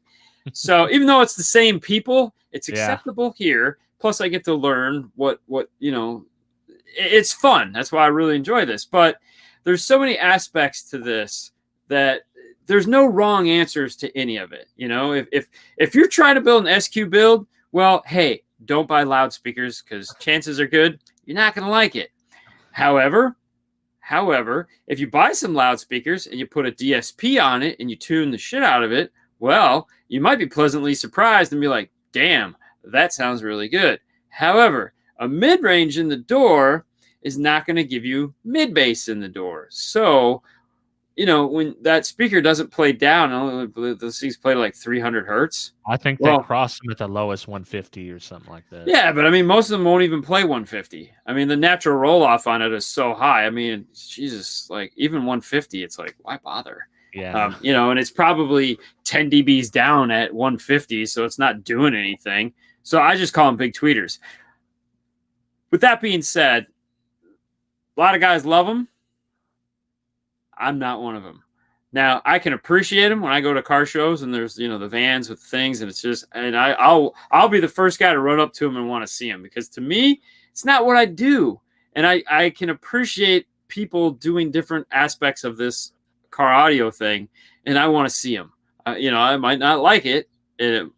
So even though it's the same people, it's acceptable here Plus, I get to learn what it's fun. That's why I really enjoy this. But there's so many aspects to this that there's no wrong answers to any of it. If you're trying to build an SQ build, well, hey, don't buy loudspeakers because chances are good you're not going to like it. However, if you buy some loudspeakers and you put a DSP on it and you tune the shit out of it, well, you might be pleasantly surprised and be like, damn, that sounds really good. However, a mid-range in the door is not going to give you mid-bass in the door. So, when that speaker doesn't play down, those things play to like 300 hertz. I think they cross them at the lowest 150 or something like that. Yeah, but I mean, most of them won't even play 150. I mean, the natural roll-off on it is so high. I mean, Jesus, like even 150, it's like, why bother? Yeah. And it's probably 10 dBs down at 150, so it's not doing anything. So I just call them big tweeters. With that being said, a lot of guys love them. I'm not one of them. Now, I can appreciate them when I go to car shows and there's, the vans with things, and it's just, and I'll be the first guy to run up to them and want to see them, because to me, it's not what I do. And I can appreciate people doing different aspects of this car audio thing, and I want to see them. I might not like it.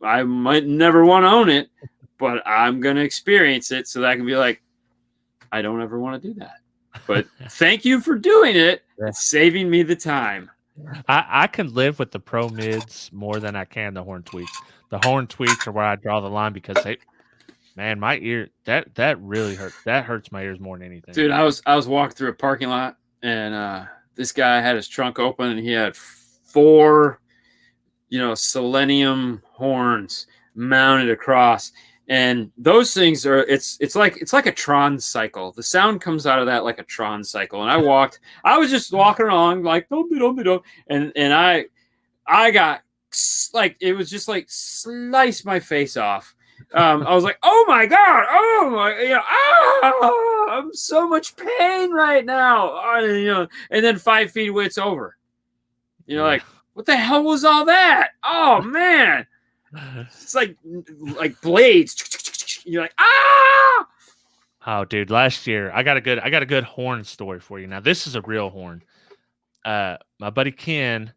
I might never want to own it, but I'm going to experience it so that I can be like, I don't ever want to do that. But thank you for doing it. It's saving me the time. I can live with the pro mids more than I can the horn tweaks. The horn tweaks are where I draw the line, because my ear, that really hurts. That hurts my ears more than anything. Dude, I was walking through a parking lot, and this guy had his trunk open, and he had 4, selenium horns mounted across. And those things are, it's like a Tron cycle. The sound comes out of that like a Tron cycle. And I was just walking along like, and I got like, it was just like slice my face off. I was like, oh my God. Oh my, I'm so much pain right now. And then 5 feet away, it's over. Like, what the hell was all that? Oh man. It's like blades. You're like, ah! Oh, dude! Last year, I got a good horn story for you. Now, this is a real horn. My buddy Ken,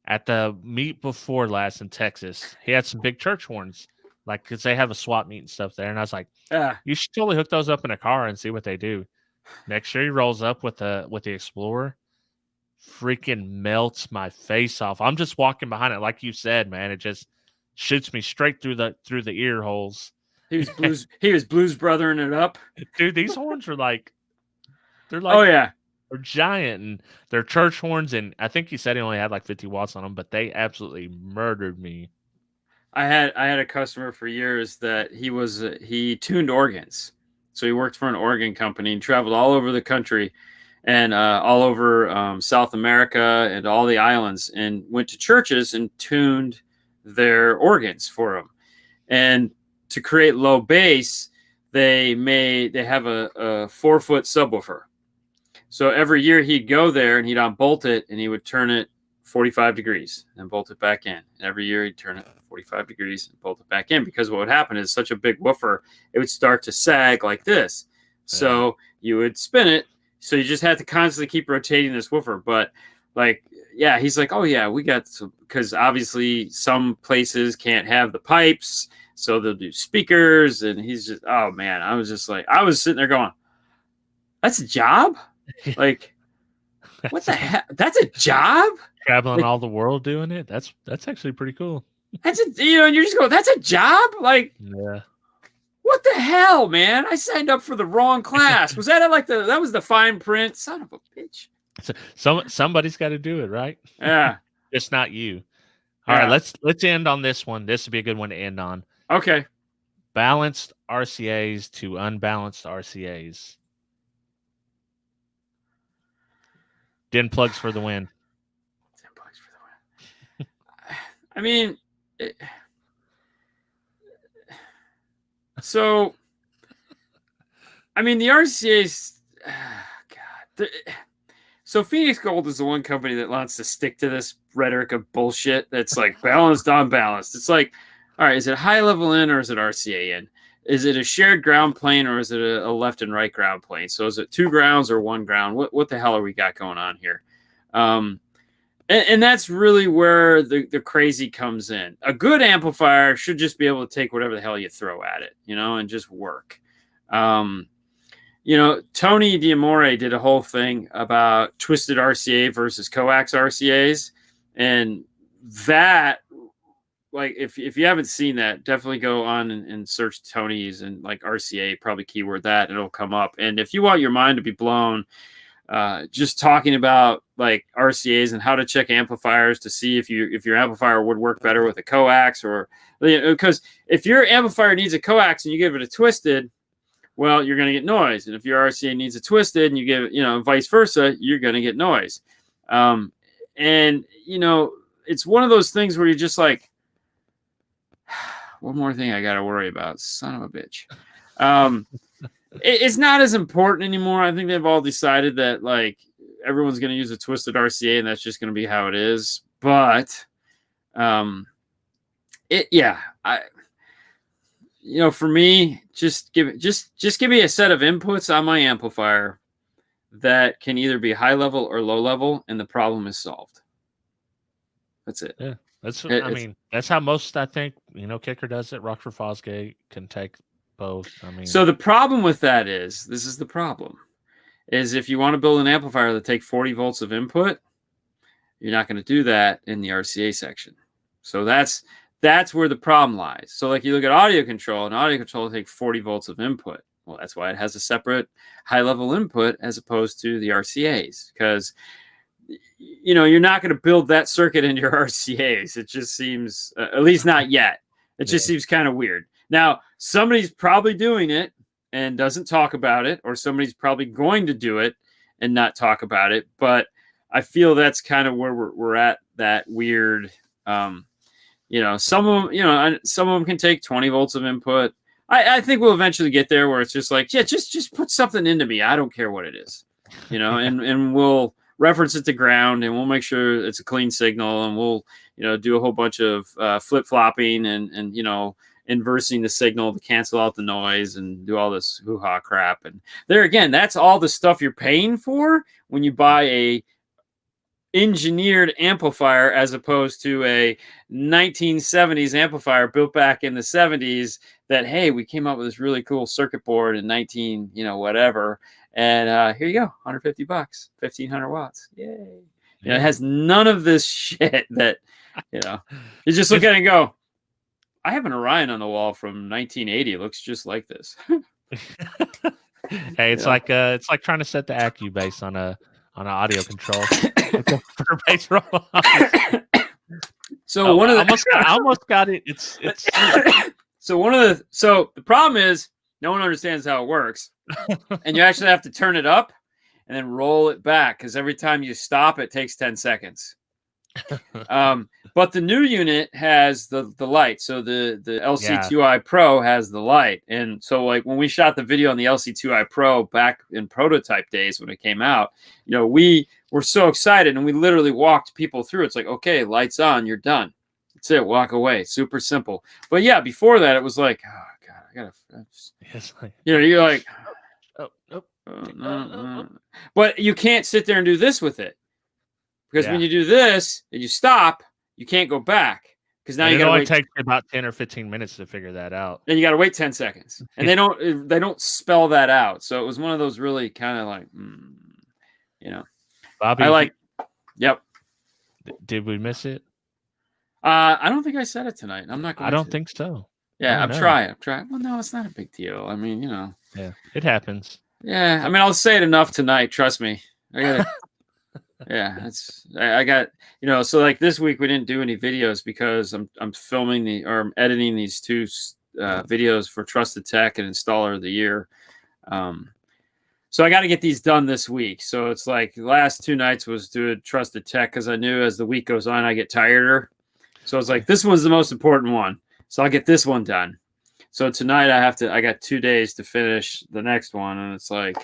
at the meet before last in Texas, he had some big church horns, like, because they have a swap meet and stuff there. And I was like, you should totally hook those up in a car and see what they do. Next year, he rolls up with the Explorer. Freaking melts my face off. I'm just walking behind it, like you said, man. It just shoots me straight through the ear holes. He was blues brothering it up. Dude, these horns are like, they're giant, and they're church horns, and I think he said he only had like 50 watts on them, but they absolutely murdered me. I had a customer for years that he tuned organs. So he worked for an organ company and traveled all over the country and all over South America and all the islands, and went to churches and tuned their organs for them. And to create low bass, they have a 4-foot subwoofer. So every year he'd go there and he'd unbolt it, and he would turn it 45 degrees and bolt it back in. And every year he'd turn it 45 degrees and bolt it back in, because what would happen is such a big woofer, it would start to sag like this. So you would spin it. So you just had to constantly keep rotating this woofer. But like, yeah, he's like, oh yeah, we got some, because obviously some places can't have the pipes, so they'll do speakers. And he's just, oh man, I was just like, I was sitting there going, that's a job? Like, what the hell? That's a job? Traveling all the world doing it? That's actually pretty cool. That's and you're just going, that's a job? Like, yeah. What the hell, man? I signed up for the wrong class. Was that that was the fine print? Son of a bitch. Somebody's got to do it, right? Yeah. It's not you. All right, let's end on this one. This would be a good one to end on. Okay. Balanced RCAs to unbalanced RCAs. Den plugs for the win. Den plugs for the win. I mean, so, I mean, the RCAs, God. So Phoenix Gold is the one company that wants to stick to this rhetoric of bullshit that's like balanced, unbalanced. It's like, all right, is it high level in or is it RCA in? is it a shared ground plane or is it a left and right ground plane? So is it 2 grounds or 1 ground? What the hell are we got going on here? And that's really where the crazy comes in. A good amplifier should just be able to take whatever the hell you throw at it, and just work. Tony D'Amore did a whole thing about twisted RCA versus coax RCAs. And that, like, if you haven't seen that, definitely go on and search Tony's and like RCA, probably keyword that, and it'll come up. And if you want your mind to be blown, just talking about like RCAs and how to check amplifiers to see if your amplifier would work better with a coax, or because if your amplifier needs a coax and you give it a twisted, well, you're going to get noise. And if your RCA needs a twisted and you give it, vice versa, you're going to get noise. And it's one of those things where you're just like, one more thing I got to worry about, son of a bitch. It's not as important anymore. I think they've all decided that like everyone's going to use a twisted RCA and that's just going to be how it is. But for me, just give me a set of inputs on my amplifier that can either be high level or low level, and the problem is solved. That's it. Yeah, that's how most, I think, Kicker does it. Rockford Fosgate can take both. So the problem with that is, this is the problem, is if you want to build an amplifier that takes 40 volts of input, you're not going to do that in the RCA section. So that's where the problem lies. So like you look at audio control, and audio control will take 40 volts of input. Well, that's why it has a separate high level input as opposed to the RCAs, because you're not going to build that circuit into your RCAs. It just seems, at least not yet. It just seems kind of weird. Now, somebody's probably doing it and doesn't talk about it, or somebody's probably going to do it and not talk about it. But I feel that's kind of where we're at, that weird, some of them can take 20 volts of input. I think we'll eventually get there where it's just like, yeah, just put something into me. I don't care what it is, and we'll reference it to ground, and we'll make sure it's a clean signal, and we'll, do a whole bunch of flip-flopping and inversing the signal to cancel out the noise and do all this hoo-ha crap. And there again, that's all the stuff you're paying for when you buy a engineered amplifier, as opposed to a 1970s amplifier built back in the 70s that, hey, we came up with this really cool circuit board in whatever. And here you go, $150, 1,500 watts. Yay. It has none of this shit that, you just look at it and go, I have an Orion on the wall from 1980. It looks just like this. Hey, it's like trying to set the ACU base on an audio control. So I almost got it. It's so the problem is no one understands how it works. And you actually have to turn it up and then roll it back, because every time you stop, it takes 10 seconds. But the new unit has the light. So the LC2i Pro has the light. And so like when we shot the video on the LC2i Pro back in prototype days when it came out, we were so excited, and we literally walked people through. It's like, okay, lights on, you're done. That's it. Walk away. Super simple. But yeah, before that, it was like, oh God, I gotta, you're like, no. But you can't sit there and do this with it. Because when you do this and you stop, you can't go back, because now you got to wait. It only takes about 10 or 15 minutes to figure that out. Then you got to wait 10 seconds, and they don't spell that out. So it was one of those really kind of like, Bobby, Yep. Did we miss it? I don't think I said it tonight. I'm not going I don't think so. Yeah, I'm trying. Well, no, it's not a big deal. I mean, Yeah, it happens. Yeah, I mean, I'll say it enough tonight. Trust me. I got it. Yeah, I got, so like this week we didn't do any videos because I'm filming I'm editing these 2 videos for Trusted Tech and Installer of the Year. So I got to get these done this week. So it's like the last 2 nights was doing Trusted Tech, because I knew as the week goes on I get tireder. So it's like, this one's the most important one, so I'll get this one done. So tonight I got 2 days to finish the next one, and it's like.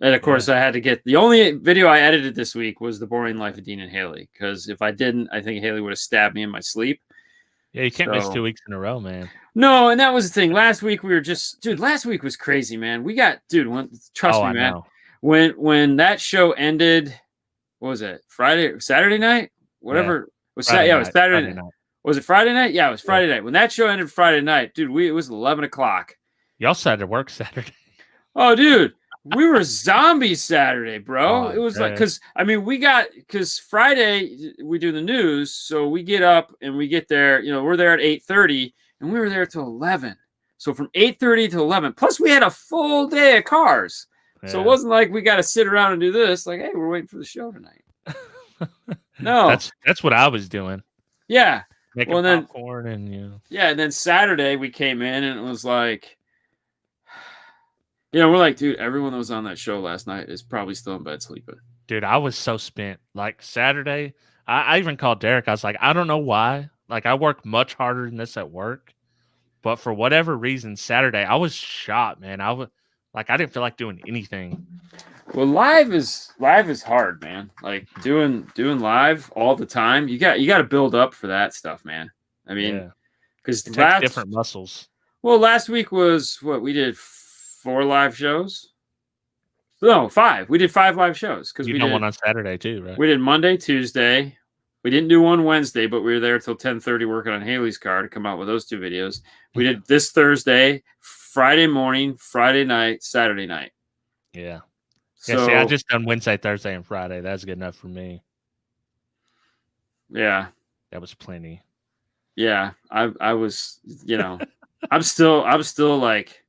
And of course, I had to get, the only video I edited this week was The Boring Life of Dean and Haley, because if I didn't, I think Haley would have stabbed me in my sleep. Yeah, you can't miss So 2 weeks in a row, man. no, and that was the thing. Last week we were just, dude. Last week was crazy, man. We got, dude. Trust Oh, me, I man. know. When that show ended, what was it? Friday, Saturday night, Yeah. whatever. Friday Yeah, it was night. Saturday. Friday night. Was it Friday night? Yeah, it was Yeah. Friday night. When that show ended Friday night, dude, it was 11 o'clock. Y'all started to work Saturday. Oh, dude, we were zombies Saturday, bro. Oh, It was like, man. because Friday we do the news, so we get up and we get there. We're there at 8:30, and we were there till 11. So from 8:30 to 11, plus we had a full day of cars. So it Yeah. wasn't like we got to sit around and do this. Like, hey, we're waiting for the show tonight. No. That's what I was doing. Yeah. Making Well, then, popcorn and yeah, and then Saturday we came in and it was like, we're like, dude, everyone that was on that show last night is probably still in bed sleeping. dude, I was so spent. Like Saturday, I even called Derek. I was like, I don't know why. Like I work much harder than this at work, but for whatever reason, Saturday I was shot, man. I didn't feel like doing anything. Well, live is hard, man. Like doing live all the time. You got to build up for that stuff, man. I mean, because it takes different muscles. Well, last week was what we did 4 live shows. No, 5. We did 5 live shows because we did one on Saturday too, right? We did Monday, Tuesday. We didn't do one Wednesday, but we were there till 10:30 working on Haley's car to come out with those 2 videos. We did this Thursday, Friday morning, Friday night, Saturday night. Yeah. So, yeah, see, I just done Wednesday, Thursday, and Friday. That's good enough for me. Yeah. That was plenty. Yeah. I was, I'm still like,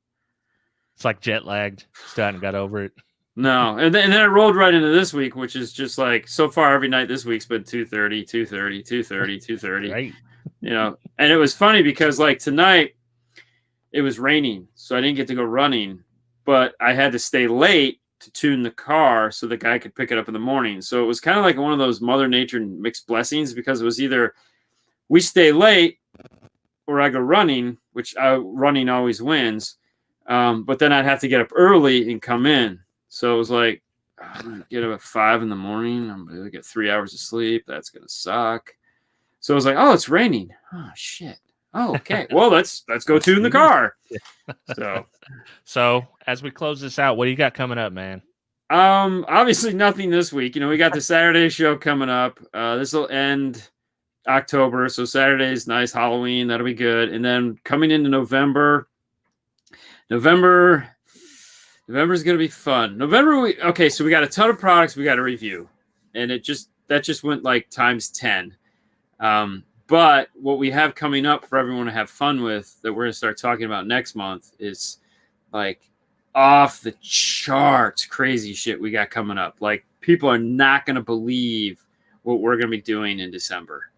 it's like jet lagged. Still hadn't got over it. No. And then I rolled right into this week, which is just like so far every night this week's been 2:30, 2:30, 2:30, 2:30. Right. And it was funny because like tonight it was raining, so I didn't get to go running, but I had to stay late to tune the car so the guy could pick it up in the morning. So it was kind of like one of those Mother Nature mixed blessings because it was either we stay late or I go running, which running always wins. But then I'd have to get up early and come in. So it was like, I'm going to get up at 5 in the morning. I'm going to get 3 hours of sleep. That's going to suck. So I was like, oh, it's raining. Oh, shit. Oh, okay. Well, let's go tune the car. So as we close this out, what do you got coming up, man? Obviously nothing this week. We got the Saturday show coming up. This will end October. So Saturday's nice Halloween. That'll be good. And then coming into November's going to be fun. So we got a ton of products we got to review. And that just went like times 10. But what we have coming up for everyone to have fun with that we're going to start talking about next month is like off the charts crazy shit we got coming up. Like people are not going to believe what we're going to be doing in December.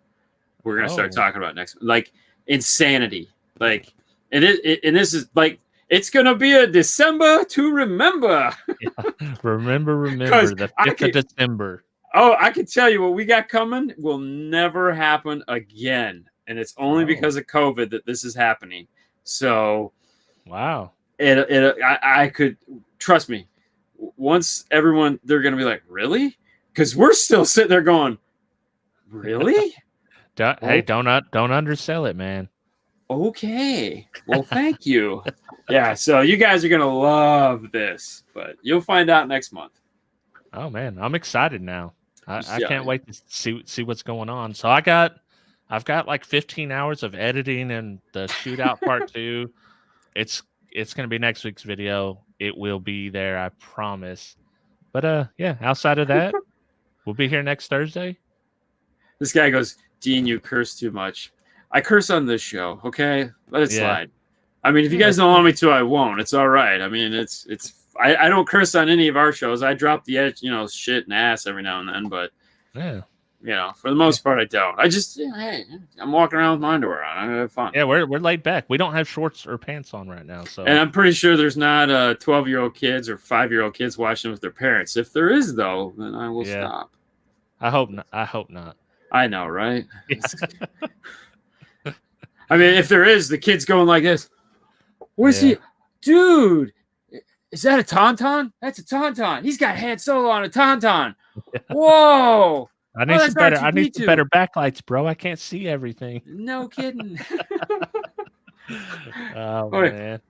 We're going to start talking about next, like insanity. Like, and this is like, it's going to be a December to remember. Yeah. Remember the 5th of December. Oh, I can tell you what we got coming will never happen again. And it's only because of COVID that this is happening. So, wow. I could, trust me, once everyone, they're going to be like, really? Because we're still sitting there going, really? Hey, don't undersell it, man. Okay. Well, thank you. Yeah, so you guys are going to love this, but you'll find out next month. Oh, man, I'm excited now. I can't wait to see what's going on. So I've got like 15 hours of editing and the shootout part 2. It's going to be next week's video. It will be there, I promise. But yeah, outside of that, we'll be here next Thursday. This guy goes, Dean, you curse too much. I curse on this show, okay? Let it slide. I mean, if you guys don't want me to, I won't. It's all right. I mean, I don't curse on any of our shows. I drop the edge, shit and ass every now and then, but for the most part, I don't. I just, hey, I'm walking around with my underwear on. I have fun. Yeah, we're laid back. We don't have shorts or pants on right now, so. And I'm pretty sure there's not 12-year-old kids or 5-year-old kids watching with their parents. If there is, though, then I will stop. I hope not. I know, right? I mean, if there is, the kid's going like this. What is he? Dude, is that a tauntaun? That's a tauntaun. He's got Han Solo on a tauntaun. Whoa. I need Oh, some that's better. I need some R2D2. better backlights, bro. I can't see everything. No kidding. Oh Wait, man,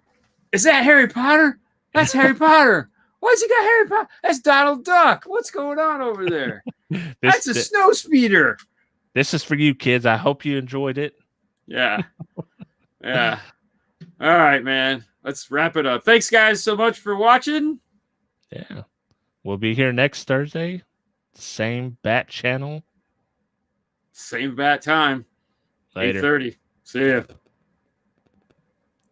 is that Harry Potter? That's Harry Potter. Why's he got Harry Potter? That's Donald Duck. What's going on over there? That's a snow speeder. This is for you kids. I hope you enjoyed it. Yeah. Yeah. All right, man. Let's wrap it up. Thanks, guys, so much for watching. Yeah. We'll be here next Thursday. Same bat channel. Same bat time. Later. 8:30. See ya.